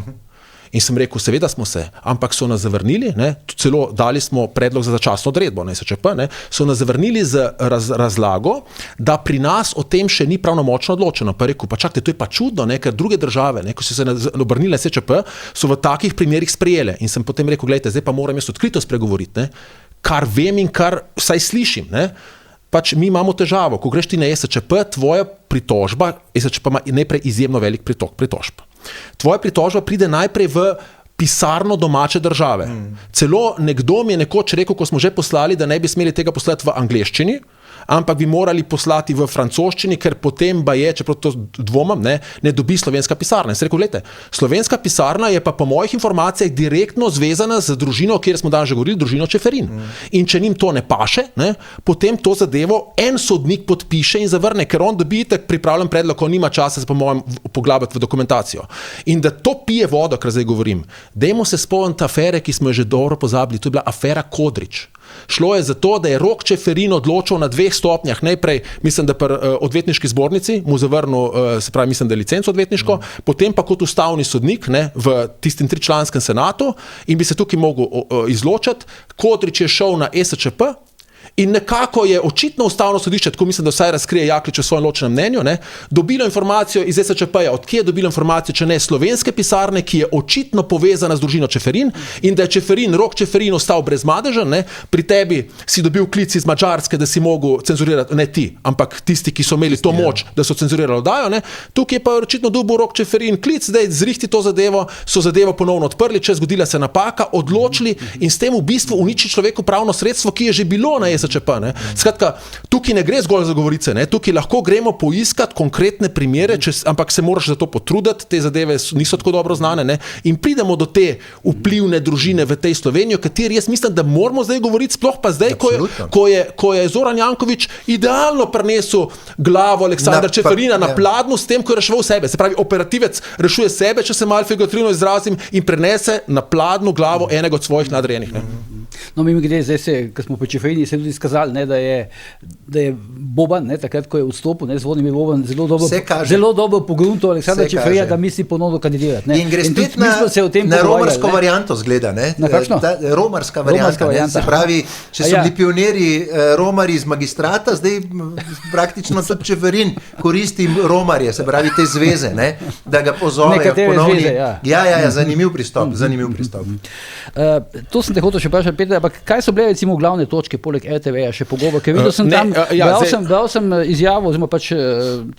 In sem rekel, seveda smo se, ampak so nas zavrnili, ne, celo dali smo predlog za začasno odredbo na ESČP, ne, so nas zavrnili z razlago, da pri nas o tem še ni pravnomočno odločeno. Pa rekel, pa čakajte, to je pa čudno, ne, ker druge države, ne, ko so se obrnili na ESČP, so v takih primerih sprejele. In sem potem rekel, gledajte, zdaj pa moram jaz odkrito spregovoriti, ne, kar vem in kar vsaj slišim, ne. Pač mi imamo težavo, ko greš ti na ESČP, tvoja pritožba, ESČP ima najprej izjemno velik pritok pritožb. Tvoja pritožba pride najprej v pisarno domače države. Celo nekdo mi je nekoč rekel, ko smo že poslali, da ne bi smeli tega poslati v angleščini, ampak bi morali poslati v francoščini, ker potem ba je, čeprav to dvomam, ne dobi slovenska pisarna. In sem rekel, gledajte, slovenska pisarna je pa po mojih informacijah direktno zvezana z družino, o kateri smo danes že govorili, družino Čeferin. In če njim to ne paše, ne, potem to zadevo en sodnik podpiše in zavrne, ker on dobi tak pripravljen predlog, ko nima časa se po mojem poglabljati v dokumentacijo. In da to pije vodo, kar zdaj govorim. Dajmo se spomniti afere, ki smo jo že dobro pozabili, to je bila afera Kodrič. Šlo je za to, da je Rok Čeferin odločil na 2 stopnjah. Najprej, mislim, da pri odvetniški zbornici mu zavrnil, se pravi, mislim, da licenco odvetniško, potem pa kot ustavni sodnik, ne, v tistim 3-članskem senatu in bi se tukaj mogel izločiti. Kodrič je šel na ESČP in nekako je očitno ustavno sodišče, tako mislim, da vsaj razkrije Jaklič v svojem ločenem mnenju, ne, dobilo informacijo iz ESČP-ja, od kje je dobilo informacijo, če ne slovenske pisarne, ki je očitno povezana z družino Čeferin in da je Čeferin, Rok Čeferin ostal brez madeža, ne, pri tebi si dobil klic iz Madžarske, da si mogel cenzurirati, ne ti, ampak tisti, ki so imeli to moč, da so cenzurirali oddajo, ne, tukaj je pa očitno dobil Rok Čeferin klic, zdaj zrihti to zadevo, so zadevo ponovno odprli, če zgodila se napaka, odločili in s tem v bistvu uniči človeku pravno sredstvo, ki je že bilo na ESČP, ne. Skratka, tukaj ne gre zgolj za govorice, ne. Tukaj lahko gremo poiskati konkretne primere, ampak se moraš za to potruditi, te zadeve niso tako dobro znane, ne. In pridemo do te vplivne družine v tej Sloveniji, o kateri jaz mislim, da moramo zdaj govoriti, sploh pa zdaj, ko je Zoran Janković idealno prenesel glavo Aleksandra Čeferina na Pladnu s tem, ko je reševal sebe. Se pravi, operativec rešuje sebe, če se malo figurativno izrazim, in prenese na Pladnu glavo enega od svojih nadrejenih, ne. No, mimogrede, zdaj se, ko smo pri Čeferini, se tudi izkazali, ne, da je Boban, ne, takrat, ko je vstopil, ne, Zvonimir Boban, zelo dobro pogrunto Aleksandra Čeferina, da misli ponovno kandidirati. Ne. In gre spet na romarsko varianto zgleda, ne? Na kakšno? Romarska varianta, se pravi, če so bili pionirji romari iz magistrata, zdaj praktično tudi Čeferin koristi romarje, se pravi te zveze, ne, da ga pozovejo ponovni. Ja, zanimiv pristop. To sem te hotel še vprašati, Peter, ampak kaj so bile recimo glavne točke poleg RTV-ja še pogovor, ker videl sem tam, bral sem izjavo, oziroma pač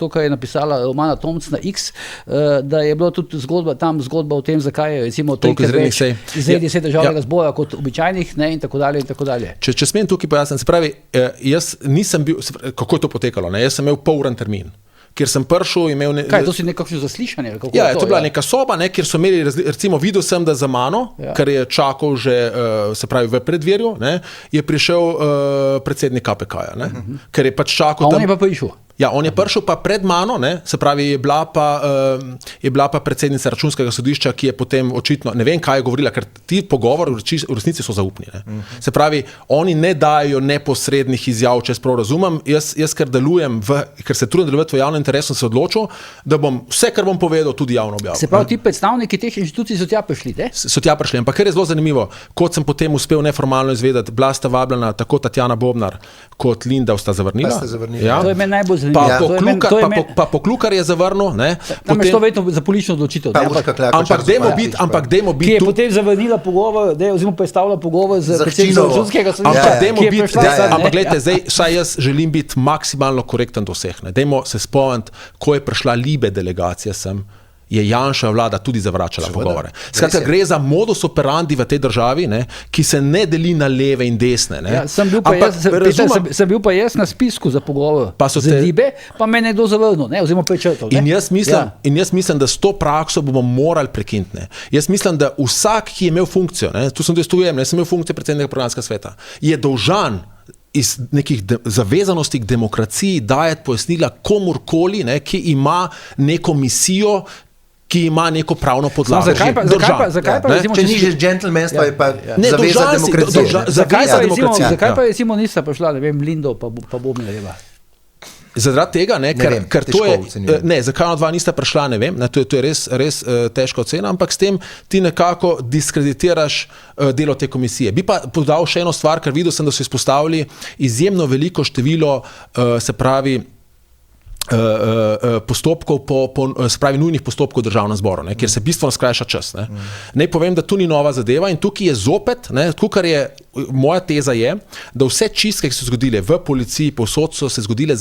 to, kar je napisala Romana Tomc na X, da je bila tudi zgodba o tem, zakaj je recimo toliko več izrednih sej državnega zbora kot običajnih, ne, in tako dalje in tako dalje. Če smem tukaj pojasniti, se pravi, jaz nisem bil, kako je to potekalo, ne, jaz sem imel pol uren termin. Kjer sem prišel, imel... Kaj, to si nekakšno zaslišanje? Ja, to je bila neka soba, ne, kjer so imeli, recimo videl sem, da za mano, ker je čakal že, se pravi, v predverju, ne, je prišel predsednik KPK-ja, ne, ker je pač čakal... A on je pa prišel? Ja, on je prišel pa pred mano, ne, se pravi, je bila pa predsednica Računskega sodišča, ki je potem očitno, ne vem, kaj je govorila, ker ti pogovori v resnici so zaupni. Ne. Se pravi, oni ne dajo neposrednih izjav, če prav razumem. Jaz ker delujem, ker se trudim delovati v javnem interesu, se odločil, da bom vse, kar bom povedal, tudi javno objavil. Se pravi, ti predstavniki teh inštitucij so tja prišli, ne? So tja prišli, ampak kar je zelo zanimivo, kot sem potem uspel neformalno izvedeti, bila sta vabljena tako Tatjana Bobnar kot Linda sta zavrnila. Ja. To je meni najbolj Pa Poklukar je zavrnil, ne. Tam je to vedno za politično odločitev. Ampak dajmo biti... Ki je potem zavrnila pogovor, oziroma predstavila pogovor z predsednikom Računskega sodišča. Ampak gledajte, zdaj vsaj jaz želim biti maksimalno korekten do vseh. Dajmo se spomniti, ko je prišla Libe delegacija sem, je Janševa vlada tudi zavračala pogovore. Skratka, gre za modus operandi v tej državi, ne, ki se ne deli na leve in desne. Ne. Ja, sem bil pa jaz na spisku za pogovor z Libe, pa me nekdo zavrnil, oziroma prečrtal. In jaz mislim, da s to prakso bomo morali prekiniti. Jaz mislim, da vsak, ki je imel funkcijo, tu sem imel funkcijo predsednika programskega sveta, je dolžan iz nekih zavezanosti k demokraciji dajati pojasnila komurkoli, ne, ki ima neko misijo, ki ima neko pravno podlago. Zakaj pa recimo, če ni že džentlmenstvo, je pa zaveza demokracije. Zakaj pa recimo nista prišla, ne vem, Lindov pa Bobnarjeva? Zaradi tega, ker to je, zakaj ona dva nista prišla, ne vem, to je res težka ocena, ampak s tem ti nekako diskreditiraš delo te komisije. Bi pa podal še eno stvar, ker videl sem, da so izpostavili izjemno veliko število, se pravi, postopkov se pravi nujnih postopkov v državnem zboru, ne, kjer se bistveno skrajša čas. Naj povem, da tu ni nova zadeva in tukaj je zopet, moja teza je, da vse čistke, ki so zgodile v policiji, povsod so se zgodile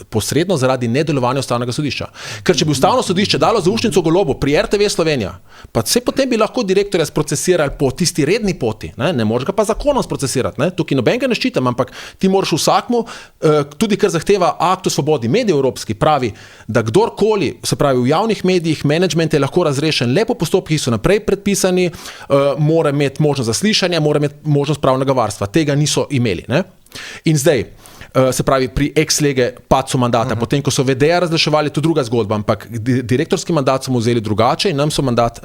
posredno zaradi nedelovanja Ustavnega sodišča. Ker če bi Ustavno sodišče dalo zaušnico Golobu pri RTV Slovenija, pa se potem bi lahko direktorja sprocesirali po tisti redni poti, ne moreš ga pa zakonom sprocesirati, tukaj nobenega ne ščitam, ampak ti moraš vsakmu, tudi kar zahteva akt o svobodi medijev evropski, pravi, da kdorkoli, se pravi v javnih medijih, menedžment je lahko razrešen le po postopkih, ki so naprej predpisani, mora imeti možnost zaslišanja, mora imeti možnost pravnega varstva. Tega niso imeli. Ne? In zdaj, se pravi, pri ex lege padcu mandata, potem, ko so VD-ja razreševali, to druga zgodba, ampak direktorski mandat so mu vzeli drugače in nam so mandat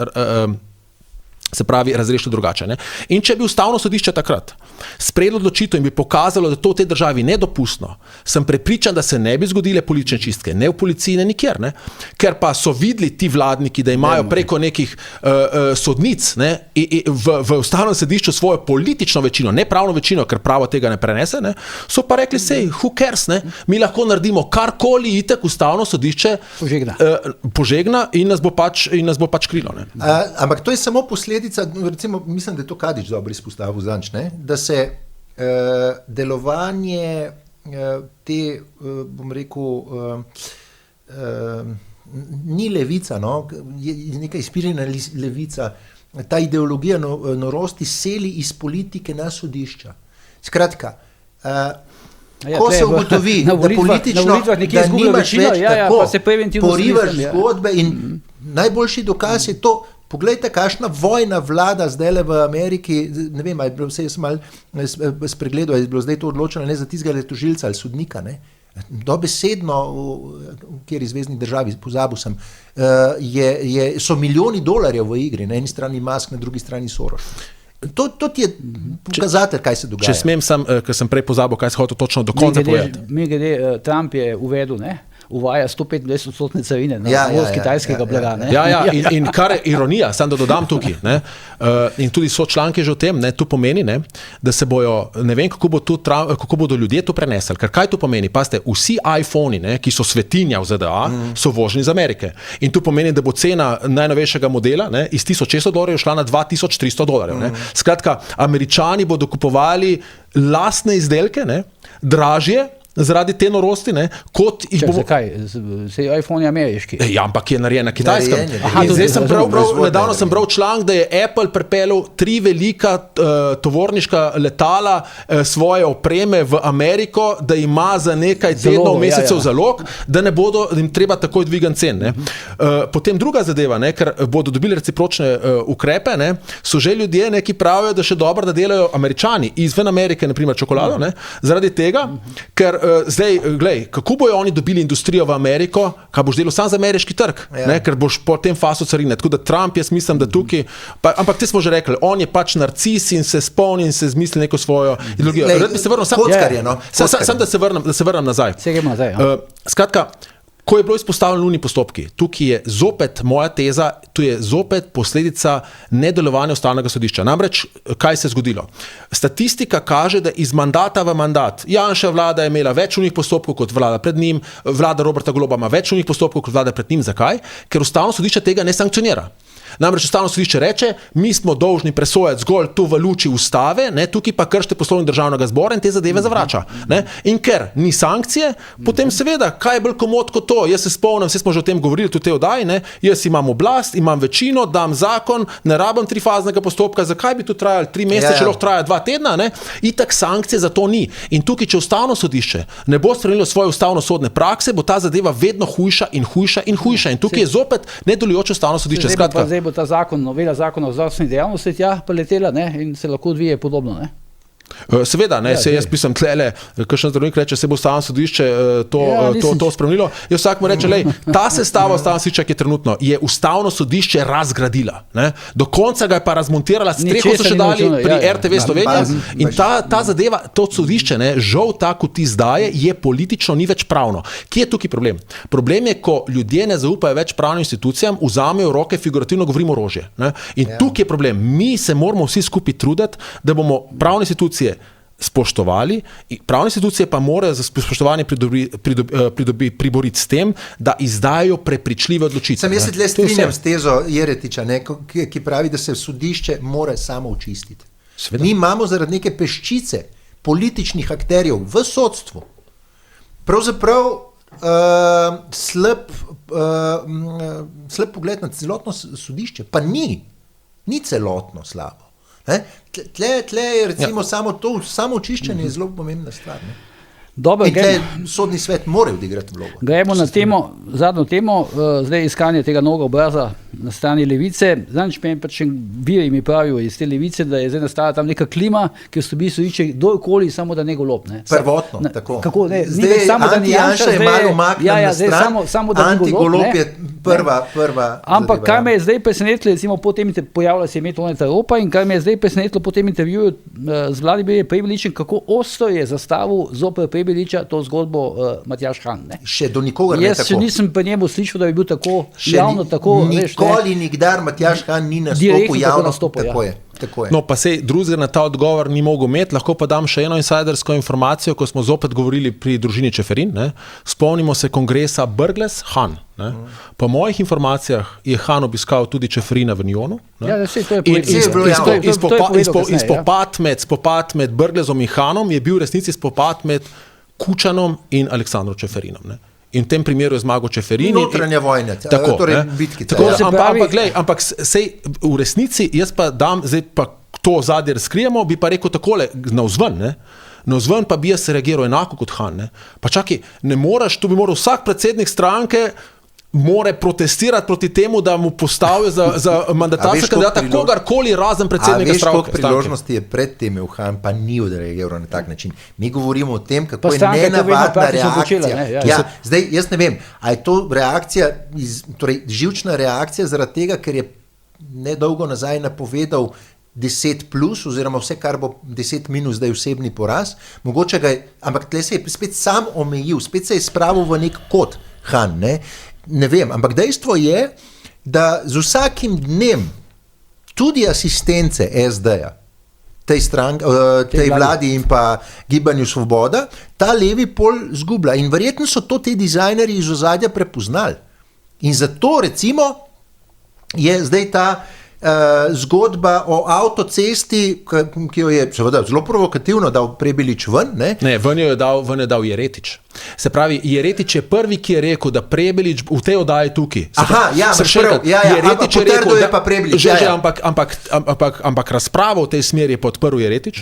se pravi, razrešil drugače. Ne? In če bi Ustavno sodišče takrat sprejelo odločitev in bi pokazalo, da to v tej državi nedopustno, sem prepričan, da se ne bi zgodile politične čistke, ne v policiji, ne nikjer. Ne? Ker pa so videli ti vladniki, da imajo preko nekih sodnic v Ustavnem sodišču svojo politično večino, ne pravno večino, ker pravo tega ne prenese, ne? So pa rekli, sej, who cares, ne? Mi lahko naredimo karkoli, itak Ustavno sodišče požegna in nas bo pač krilo. Ne? Ampak to je samo posledica, recimo, mislim, da je to Kadič dobro izpostavil zanč, da se delovanje te, bom rekel, ni levica, je neka izpirjena levica, ta ideologija norosti seli iz politike na sodišča. Skratka, ko se ugotovi, da politično, da nimaš več tako, porivaš zgodbe in najboljši dokaz je to. Poglejte, kakšna vojna vlada zdaj v Ameriki, ne vem, ali je bilo vse, jaz sem malo spregledal, ali je bilo zdaj to odločeno ne za tistega tožilca ali sodnika, ne. Dobesedno, v kjeri zvezni državi, pozabil sem, so milijoni dolarjev v igri, na eni strani Musk, na drugi strani Soros. To ti je pokazatelj, kaj se dogaja. Če smem, ker sem prej pozabil, kaj se hotel točno do konca povedati. Trump je uvedel, uvaja 125% carine na uvoz kitajskega blaga. In kar je ironija, samo da dodam tukaj, in tudi so članki že o tem, to pomeni, da se bojo, ne vem, kako bodo ljudje to prenesli, ker kaj to pomeni? Pazite, vsi iPhoni, ki so svetinja v ZDA, so voženi iz Amerike. In to pomeni, da bo cena najnovejšega modela iz $1600 šla na $2300. Skratka, Američani bodo kupovali lastne izdelke, dražje, zaradi te norosti, kot jih bomo... Zakaj? Se iPhone je ameriški. Ja, ampak je narejen na Kitajskem. Zdaj sem nedavno sem bral članek, da je Apple pripeljal 3 velika tovorniška letala svoje opreme v Ameriko, da ima za nekaj tednov, mesecev zalog, da ne bodo jim treba takoj dvigati cen. Potem druga zadeva, ker bodo dobili recipročne ukrepe, so že ljudje, ki pravijo, da še dobro, da delajo Američani izven Amerike, naprimer čokolado, zaradi tega, ker zdaj, glej, kako bojo oni dobili industrijo v Ameriko, kaj boš delal sam za ameriški trg, ker boš po tem fasu carine. Tako da Trump, jaz mislim, da tukaj, ampak te smo že rekli, on je pač narcis in se spomni in se zmisli neko svojo ideologijo. Rad bi se vrnil, sam da se vrnem nazaj. Skratka, ko je bilo izpostavljeno nujni postopki, tukaj je zopet moja teza, tu je zopet posledica nedelovanja Ustavnega sodišča. Namreč, kaj se je zgodilo? Statistika kaže, da iz mandata v mandat Janševa vlada je imela več nujnih postopkov kot vlada pred njim, vlada Roberta Goloba ima več nujnih postopkov kot vlada pred njim. Zakaj? Ker Ustavno sodišče tega ne sankcionira. Namreč Ustavno sodišče reče, mi smo dolžni presojati zgolj tu v luči ustave, tukaj pa kršite Poslovnik Državnega zbora in te zadeve zavrača. In ker ni sankcije, potem seveda, kaj je bolj komod kot to? Jaz se spomnim, vse smo že o tem govorili, tudi te oddaji, jaz imam oblast, imam večino, dam zakon, ne rabim trifaznega postopka, zakaj bi to trajalo 3 mesece, če lahko traja 2 tedna, itak sankcije za to ni. In tukaj, če Ustavno sodišče ne bo spremenilo svoje ustavno-sodne prakse, bo ta zadeva vedno hujša in hujša in hujša. In tukaj je zopet nedelujoče Ustavno sodišče. Bo ta zakon, novela zakona o zdravstveni dejavnosti tja poletela, in se lahko odvije podobno, Seveda, ne, jaz pisam tlele, kakšen zdravnik reče, se bo ustavno sodišče to spremenilo. Jaz vsak mu reče, ta sestava ustavnega sodišča, ki je trenutno, je ustavno sodišče razgradila. Ne? Do konca ga je pa razmontirala, streho so še dali pri RTV Slovenija in ta zadeva, to sodišče, ne, žal ta, kot ti zdaje, je politično, ni več pravno. Kje je tukaj problem? Problem je, ko ljudje ne zaupajo več pravnim institucijam, vzamejo v roke, figurativno govorimo orožje. Ne? In tukaj je problem. Mi se moramo vsi skupaj truditi, da bomo pravne institucije spoštovali, pravne institucije pa morajo za spoštovanje priboriti s tem, da izdajo prepričljive odločitve. Sam jaz se tle strinjam s tezo Jeretiča, ki pravi, da se sodišče mora samo očistiti. Mi imamo zaradi neke peščice političnih akterjev v sodstvu pravzaprav slab pogled na celotno sodišče, pa ni celotno slabo. Tle je recimo samo očiščenje je zelo pomembna stvar. Ne? Dobro, in tle sodni svet mora odigrati vlogo. Gremo na zadnjo temo, zdaj iskanje tega novega obraza na strani levice. Zadnjič viri mi pravijo iz te levice, da je zdaj nastala tam neka klima, ki v bistvu išče kdorkoli, samo da ne golob. Ne? Prvotno, tako. Kako, ne, zdaj Anti-Janša je malo umaknjen na stran, Anti-Golob je prva. Ampak kar me je zdaj presenetilo, recimo potem pojavila se ime Toneta Ropa in kar me je zdaj presenetilo po tem intervjuju z Vladimirjem Prebiličem, kako ostro je zastavil zoper Prebiliča to zgodbo Matjaž Han. Ne? Še do nikogar ne tako. Jaz še nisem pri njemu slišal, da bi bil tako javno, tako nikoli nikdar Matjaž Han ni nastopil javno. Tako je. No, pa sej drugega na ta odgovor ni mogel imeti, lahko pa dam še eno insajdersko informacijo, ko smo zopet govorili pri družini Čeferin. Ne? Spomnimo se kongresa Brglez Han. Ne? Po mojih informacijah je Han obiskal tudi Čeferina v Njonu. Ja, spopad med Brglezom in Hanom je bil v resnici spopad med Kučanom in Aleksandrom Čeferinom. Ne? In v tem primeru je zmagal Čeferin. Notranja vojna, torej bitkica. Ampak sej v resnici, jaz pa dam, zdaj pa to zadnje razkrijemo, bi pa rekel takole, navzven, ne? Navzven pa bi jaz reagiral enako kot Han. Ne? Pa čakaj, ne moraš, tu bi moral vsak predsednik stranke more protestirati proti temu, da mu postavijo za mandatarca kandidata kogarkoli razen predsednika stranke. A veš, koliko priložnosti je pred tem Han, pa ni odreagiral na tak način. Mi govorimo o tem, kako je nenavadna reakcija. Zdaj, jaz ne vem, a je to reakcija, torej živčna reakcija zaradi tega, ker je nedolgo nazaj napovedal 10 plus, oziroma vse, kar bo 10 minus, da je osebni poraz. Mogoče ga je, ampak tle se je spet sam omejil, spet se je spravil v nek kot Han, ne vem, ampak dejstvo je, da z vsakim dnem tudi asistence SD-ja, tej vladi in pa Gibanju Svoboda, ta levi pol zgublja. In verjetno so to te dizajnerji iz ozadja prepoznali. In zato recimo je zdaj ta zgodba o avtocesti, ki jo je seveda zelo provokativno dal Prebilič ven. Ne, ven je dal Jeretič. Se pravi, Jeretič je prvi, ki je rekel, da Prebilič v tej oddaji tukaj. Jeretič je rekel, da pa Prebilič. Ampak razpravo v tej smeri je podprl Jeretič,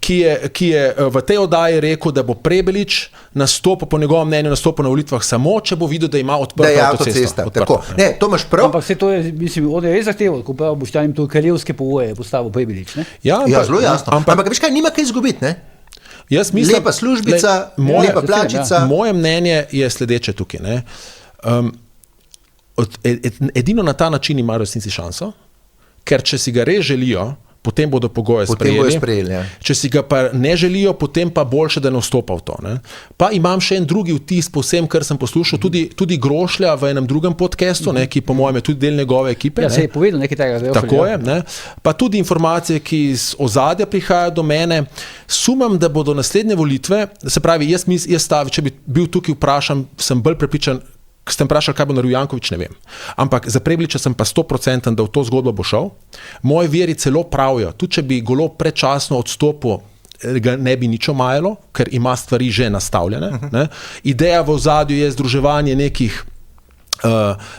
ki je v tej oddaji rekel, da bo Prebilič nastopil, po njegovem mnenju nastopil na volitvah samo, če bo videl, da ima odprto avtocesto. Ne, to imaš prav. Ampak se to je, mislim, on je res zahteval, ko prav boš tam to kraljevske povoje postavil Prebilič. Ja, zelo jasno. Ampak veš kaj, nima kaj izgubiti, ne? Jaz mislim, lepa službica, lepa plačica. Moje mnenje je sledeče tukaj. Ne? Edino na ta način imajo resnici šanso, ker če si ga res želijo, potem bodo pogoje sprejeli. Če si ga pa ne želijo, potem pa boljše, da ne vstopa v to. Ne? Pa imam še en drugi vtis po vsem, kar sem poslušal, tudi Grošlja v enem drugem podcastu, ki po mojem je tudi del njegove ekipe. Ja, se je povedal nekaj tega. Tako je. Ne? Pa tudi informacije, ki iz ozadja prihajajo do mene. Sumam, da bodo naslednje volitve, se pravi, jaz če bi bil tukaj vprašan, sem bolj prepričan, ste vprašali, kaj bo naredil Janković, ne vem. Ampak za Prebiliča sem pa 100%, da v to zgodbo bo šel. Moji viri celo pravijo, tudi če bi Golob predčasno odstopil, ga ne bi nič omajalo, ker ima stvari že nastavljene. Ne? Ideja v ozadju je združevanje nekih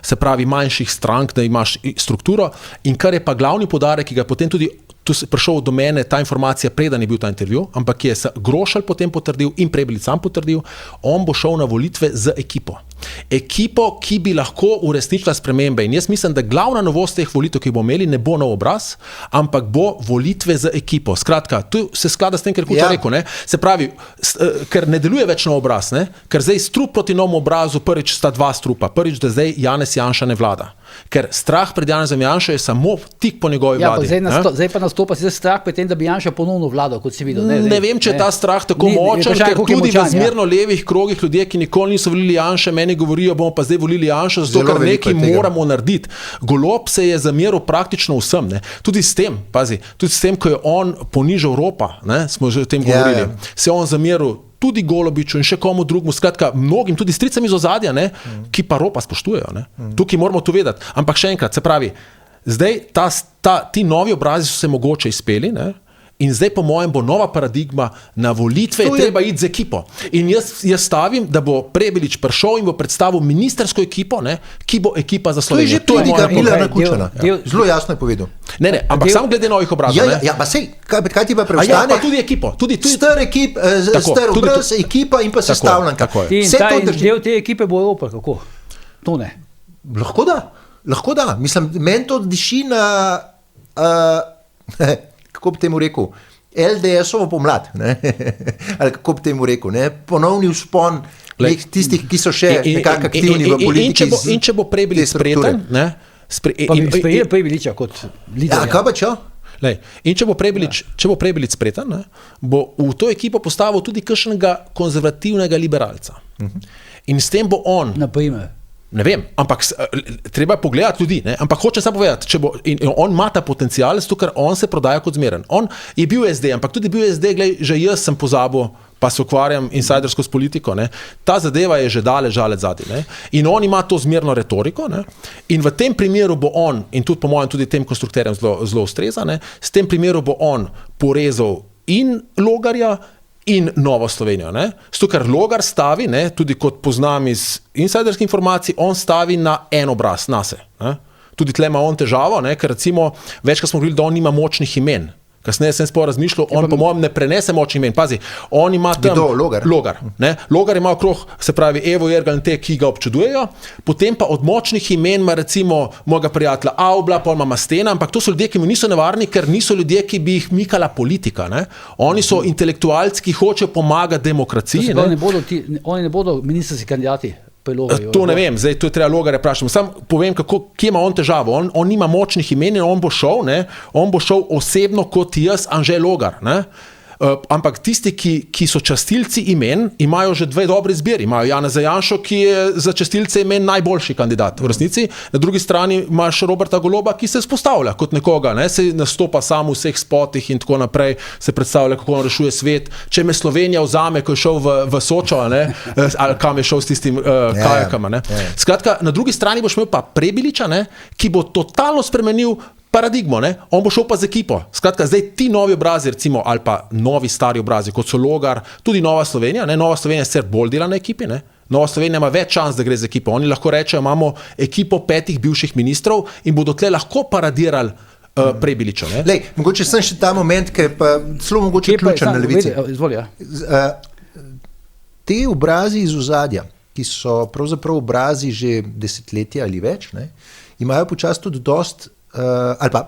se pravi manjših strank, da imaš strukturo in kar je pa glavni poudarek, ki ga potem tudi tu je prišel do mene ta informacija, preden je bil ta intervju, ampak je Grošelj potem potrdil in Prebilič sam potrdil, on bo šel na volitve z ekipo. Ekipo, ki bi lahko uresničila spremembe. In jaz mislim, da glavna novost teh volitev, ki bomo imeli, ne bo nov obraz, ampak bo volitve z ekipo. Skratka, tu se sklada s tem, kar Kuča rekel. Ne? Se pravi, ker ne deluje več nov obraz, ne? Ker zdaj strup proti novemu obrazu, prvič sta dva strupa. Prvič, da zdaj Janez Janša ne vlada. Ker strah pred Janezom Janšo je samo tik po njegovi vladi. Zdaj pa nastopa se strah pred tem, da bi Janša ponovno vladal, kot si videl. Ne vem, če je ta strah tako močen, ker tudi v zmerno levih krogih ljudje, ki nikoli niso volili Janše, meni govorijo, bomo pa zdaj volili Janšo, zato ker nekaj moramo narediti. Golob se je zameril praktično vsem. Ne? Tudi s tem, ko je on ponižal Ropa, ne? Smo že o tem govorili, se je on zameril tudi Golobiču in še komu drugmu, skratka mnogim, tudi stricam iz ozadja, ne, ki pa Ropa spoštujejo. Ne. Tukaj moramo to vedeti. Ampak še enkrat, se pravi, zdaj ti novi obrazi so se mogoče izpeli, ne, in zdaj po mojem bo nova paradigma, na volitve je treba iti z ekipo. In jaz stavim, da bo Prebilič prišel in bo predstavil ministersko ekipo, ne, ki bo ekipa za Slovenijo. To je že pridiga Milana Kučana. Zelo jasno je povedal. Ne, ampak samo glede novih obrazov. Ja, pa sej, kaj ti pa preostane? Pa tudi ekipo. Star obraz, ekipa in pa sestavljanka. In del te ekipe bo Evropa, kako? To ne. Lahko da. Mislim, meni to diši na... kako bi temu rekel, LDS-ovo pomlad, ne? Ali kako bi temu rekel, ne? Ponovni vzpon tistih, ki so še nekako aktivni v politiki. In če bo Prebilič spreten, ne? Pa bi sprejel Prebiliča kot liderja. Ja, kaj pa čo? In če bo Prebilič spreten, ne? Bo v to ekipo postavil tudi kakšnega konzervativnega liberalca. In s tem bo on... Naprimer. Ne vem, ampak treba pogledati ljudi, ne? Ampak hoče samo povedati, on ima ta potencial, zato ker on se prodaja kot zmeren. On je bil SD, ampak tudi bil SD, že jaz sem pozabil, pa se ukvarjam insajdersko s politiko, ne? Ta zadeva je že daleč zadaj, ne? In on ima to zmerno retoriko, ne? In v tem primeru bo on, in tudi po mojem tudi tem konstrukterjem zelo ustreza, ne? S tem primeru bo on porezal in Logarja in Novo Slovenijo. Zato, ker Logar stavi, ne, tudi kot poznam iz insajderskih informacij, on stavi na en obraz, nase. Ne. Tudi tle ima on težavo, ne, ker recimo večkrat smo govorili, da on nima močnih imen. Kasneje sem sploh razmišljal, on po mojem ne prenese močnih imen. Pazi, on ima tam... Kdo? Logar? Logar ima okrog, se pravi, Evo Jergal in te, ki ga občudujejo, potem pa od močnih imen ima recimo mojega prijatelja Aubla, pol ima Mastena, ampak to so ljudje, ki mu niso nevarni, ker niso ljudje, ki bi jih mikala politika. Ne? Oni so intelektualci, ki hočejo pomagati demokraciji. Oni ne bodo ministrski kandidati. To ne vem, zdaj to je treba Logarja vprašati. Sam povem, kje ima on težavo. On nima močnih imen in on bo šel osebno kot jaz, Anže Logar. Ne? Ampak tisti, ki so častilci imen, imajo že dve dobri izbiri. Imajo Janeza Janšo, ki je za častilce imen najboljši kandidat v resnici. Na drugi strani imaš Roberta Goloba, ki se spostavlja kot nekoga, ne? Se nastopa sam v vseh spotih in tako naprej, se predstavlja, kako on rešuje svet. Če me Slovenija vzame, ko je šel v Sočo, ne? Ali kam je šel s tistim kajakama. Ne? Skratka, na drugi strani boš imel pa Prebiliča, ne? Ki bo totalno spremenil paradigmo, ne? On bo šel pa z ekipo. Skratka, zdaj ti novi obrazi, recimo, ali pa novi stari obrazi, kot so Logar, tudi Nova Slovenija, ne? Nova Slovenija sicer bolj dela na ekipi, ne? Nova Slovenija ima več šans, da gre z ekipo. Oni lahko rečejo, imamo ekipo 5 bivših ministrov in bodo tle lahko paradirali Prebiličo. Mogoče sem še ta moment, ki je pa celo mogoče ključen na levici. Te obrazi iz ozadja, ki so pravzaprav obrazi že desetletja ali več, ne? Imajo počasi tudi dost ali pa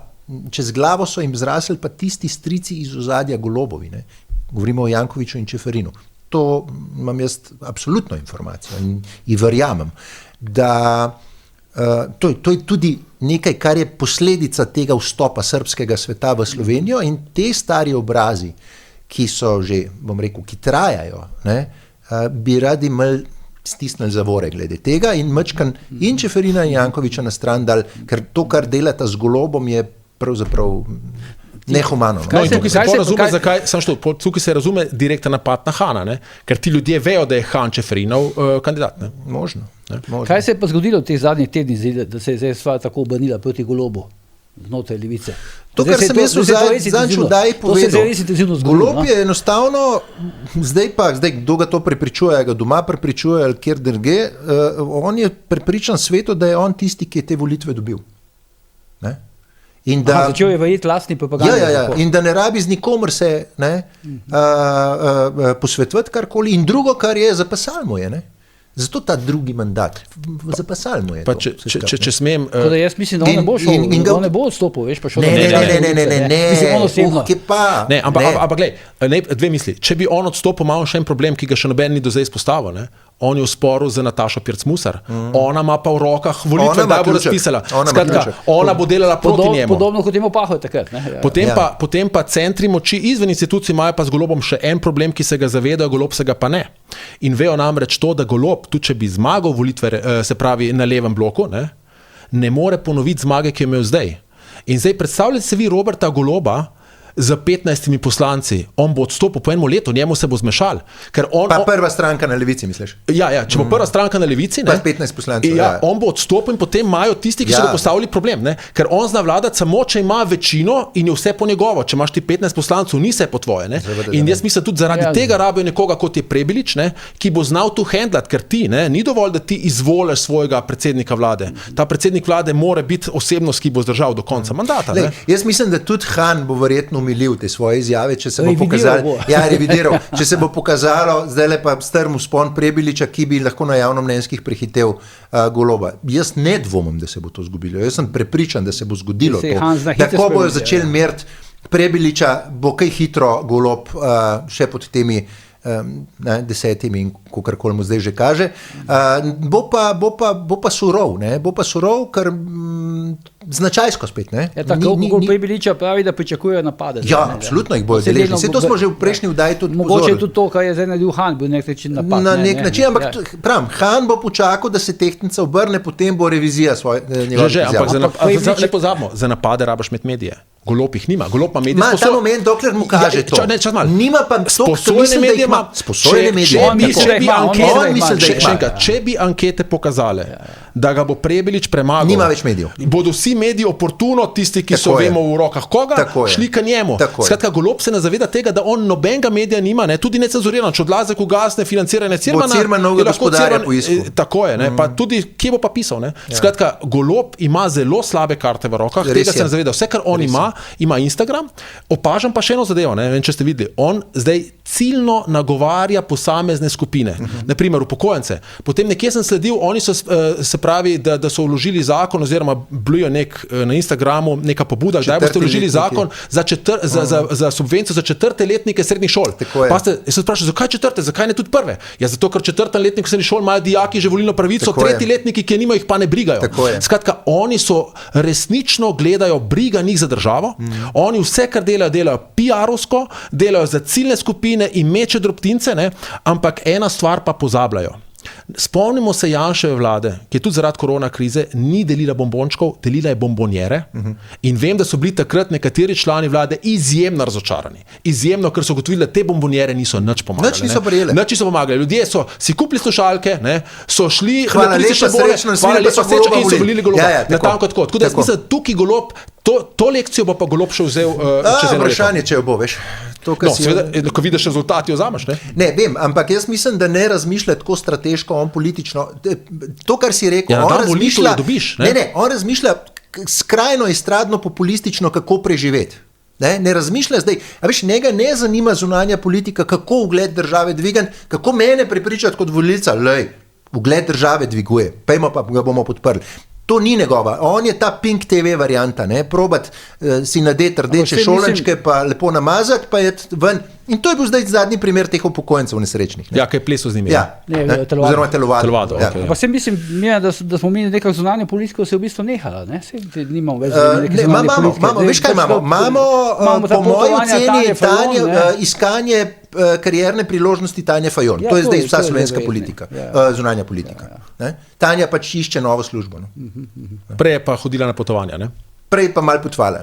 čez glavo so jim zrasli pa tisti strici iz ozadja Golobovi, ne? Govorimo o Jankoviću in Čeferinu. To imam jaz absolutno informacijo in verjamem, da to je tudi nekaj, kar je posledica tega vstopa srbskega sveta v Slovenijo in te stari obrazi, ki so že, bom rekel, ki trajajo, ne? Bi radi imeli stisnili zavore glede tega in Mečkan in Čeferina in Jankovića na stran dal, ker to, kar delata z Golobom, je pravzaprav nehumano. No, tukaj se razume direktno napad na Hana, ne? Ker ti ljudje vejo, da je Han Čeferinov kandidat. Ne? Možno. Kaj se je pa zgodilo v teh zadnjih tednih, da se je zdaj stvar tako obrnila proti Golobu znotraj levice? To, kar sem jaz zadnjič vdaji povedal, Golob je enostavno, zdaj kdo ga to prepričuje, ga doma prepričuje ali kjer drugje, on je prepričan svetu, da je on tisti, ki je te volitve dobil. Ne? In da začel je verjeti lastni propagandi. Ja. In da ne rabi z nikomer se posvetovati karkoli. In drugo, kar je, zapasal mu je. Ne? Zato ta drugi mandat. Zapasal mu je. Pa če smem. Jaz mislim, da on ne bo šel, on ne bo odstopil, veš, pa šel. Ne, ampak glej, dve misli. Če bi on odstopil, imamo še en problem, ki ga še noben ni do zdaj izpostavil. Ne? On je v sporu z Natašo Pirc-Musar. Ona ima pa v rokah volitve, da bo razpisala. Skratka, ona bo delala proti njemu. Podobno kot ima Pahor takrat. Potem pa centri moči izven institucij imajo pa z Golobom še en problem, ki se ga zavedajo, Golob se ga pa ne. In vejo namreč to, da Golob, tudi če bi zmagal volitve, se pravi na levem bloku, ne more ponoviti zmage, ki jo imel zdaj. In zdaj predstavljate se vi Roberta Goloba z 15 poslanci, on bo odstopil po enem letu, njemu se bo zmešal. Pa prva stranka na levici, misliš? Ja, če bo prva stranka na levici, pa 15 poslancev. On bo odstopil in potem imajo tisti, ki so ga postavili problem. Ne? Ker on zna vladati samo, če ima večino in je vse po njegovo. Če imaš ti 15 poslancev, ni vse po tvoje. Ne? In jaz mislim, tudi zaradi tega rabijo nekoga, kot je Prebilič, ne? Ki bo znal tu handlati, ker ti, ni dovolj, da ti izvoliš svojega predsednika vlade. Ta predsednik vlade mora biti osebnost, ki bo zdržal do konca mandata. Jaz mislim, da tudi Han bo verjetno umilil te svoje izjave, če se bo pokazalo, revidiral, če se bo pokazalo, zdaj le pa strm vzpon Prebiliča, ki bi lahko na javnomnenjskih prehitel Goloba. Jaz ne dvomim, da se bo to zgodilo. Jaz sem prepričan, da se bo zgodilo to. Tako bojo začeli meriti Prebiliča, bo kaj hitro Golob še pod temi 10 in kakorkoli mu zdaj že kaže. Bo pa surov, bo pa surov, ker značajsko spet. Tako kot Prebiliča pravi, da pričakujejo napade. Ja, absolutno jih bojo deležni. Vse to smo že v prejšnji vdaji tudi pozorili. Mogoče je tudi to, kar je zdaj naredil Han, bil nek način napad. Na nek način, ampak pravim, Han bo počakal, da se tehtnica obrne, potem bo revizija njegove izjave. Ampak ne pozabimo, za napade rabiš imeti medije. Golob jih nima. Golob ima medije. Ta moment, dokler mu kaže to. Nima pa sposojene medije. Sposojene medije. Če bi ankete pokazale, da ga bo Prebilič premagal, nima več medijev. Bodo vsi mediji oportuno, tisti, ki so vemo v rokah koga, šli k njemu. Skratka, Golob se ne zaveda tega, da on nobenega medija nima, tudi necenzuriran. Če odlazek ugasne financiranje Cirmana, je lahko Cirman poiskal. Tako je, pa tudi, kje bo pa pisal. Skratka, Golob ima zelo slabe karte v rokah, tega se ne zaveda. Vse, kar on ima Instagram, opažam pa še eno zadevo, ne vem, če ste videli, on zdaj ciljno nagovarja posamezne skupine, naprimer upokojence. Potem nekje sem sledil, oni so, se pravi, da so vložili zakon, oziroma blijo na Instagramu neka pobuda, da boste vložili zakon za subvencijo za 4. letnike srednjih šol. Pa ste, jaz sem sprašal, zakaj 4., zakaj ne tudi 1.? Ja, zato, ker 4. letnik srednjih šol imajo dijaki že volilno pravico, 3. letniki, ki nimajo, jih pa ne brigajo. Skratka, oni so resnično gledajo, briga njih za državo. Oni vse, kar delajo PR-ovsko, delajo za ciljne skupine in meče drobtince, ampak ena stvar pa pozabljajo. Spomnimo se Janševe vlade, ki je tudi zaradi korona krize ni delila bombončkov, delila je bombonjere in vem, da so bili takrat nekateri člani vlade izjemno razočarani. Izjemno, ker so ugotovili, da te bombonjere niso nič pomagali. Nič niso pomagali. Ljudje so si kupili slušalke, so šli hvala lepa, srečno, in so volili Goloba. Natanko tako. Tako da jaz mislim, tukaj Golob, to lekcijo bo pa Golob še vzel čez eno leto. Vprašanje, če jo bo, veš. Seveda, ko vidiš rezultati, jo vzameš, ne? Ne, vem, ampak jaz mislim, da ne razmišlja tako strateško, on politično. To, kar si rekel, on razmišlja, on razmišlja skrajno estradno populistično, kako preživeti. Ne razmišlja zdaj, a veš, njega ne zanima zunanja politika, kako ugled države dvigati, kako mene prepričati kot volilca, ugled države dviguje, pejmo pa ga bomo podprli. To ni njegova, on je ta Pink TV varianta, probat si nadeti rdeče šolenčke, pa lepo namazati, pa je ven. In to je bil zdaj zadnji primer teh upokojencev nesrečnih. Ja, kaj je plesal z njimi. Oziroma telovado. Pa sem mislim, da smo mi nekako zunanje politiko se v bistvu nehala, ne? Nimamo več veš kaj imamo? Imamo po moji oceni iskanje karierne priložnosti Tanje Fajon. To je zdaj vsa slovenska politika, zunanja politika. Tanja pač išče novo službo. Prej je pa hodila na potovanja, ne? Prej pa malo potvala.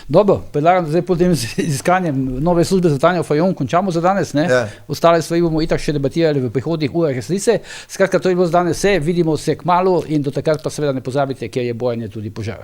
Dobro, predlagam, da zdaj potem z iskanjem nove službe za Tanjo Fajon končamo za danes. Ostale stvari bomo itak še debatirali v prihodnjih urah resnice. Skratka, to je bilo za danes vse, vidimo se kmalu in do takrat pa seveda ne pozabite, kjer je bojanje tudi požar.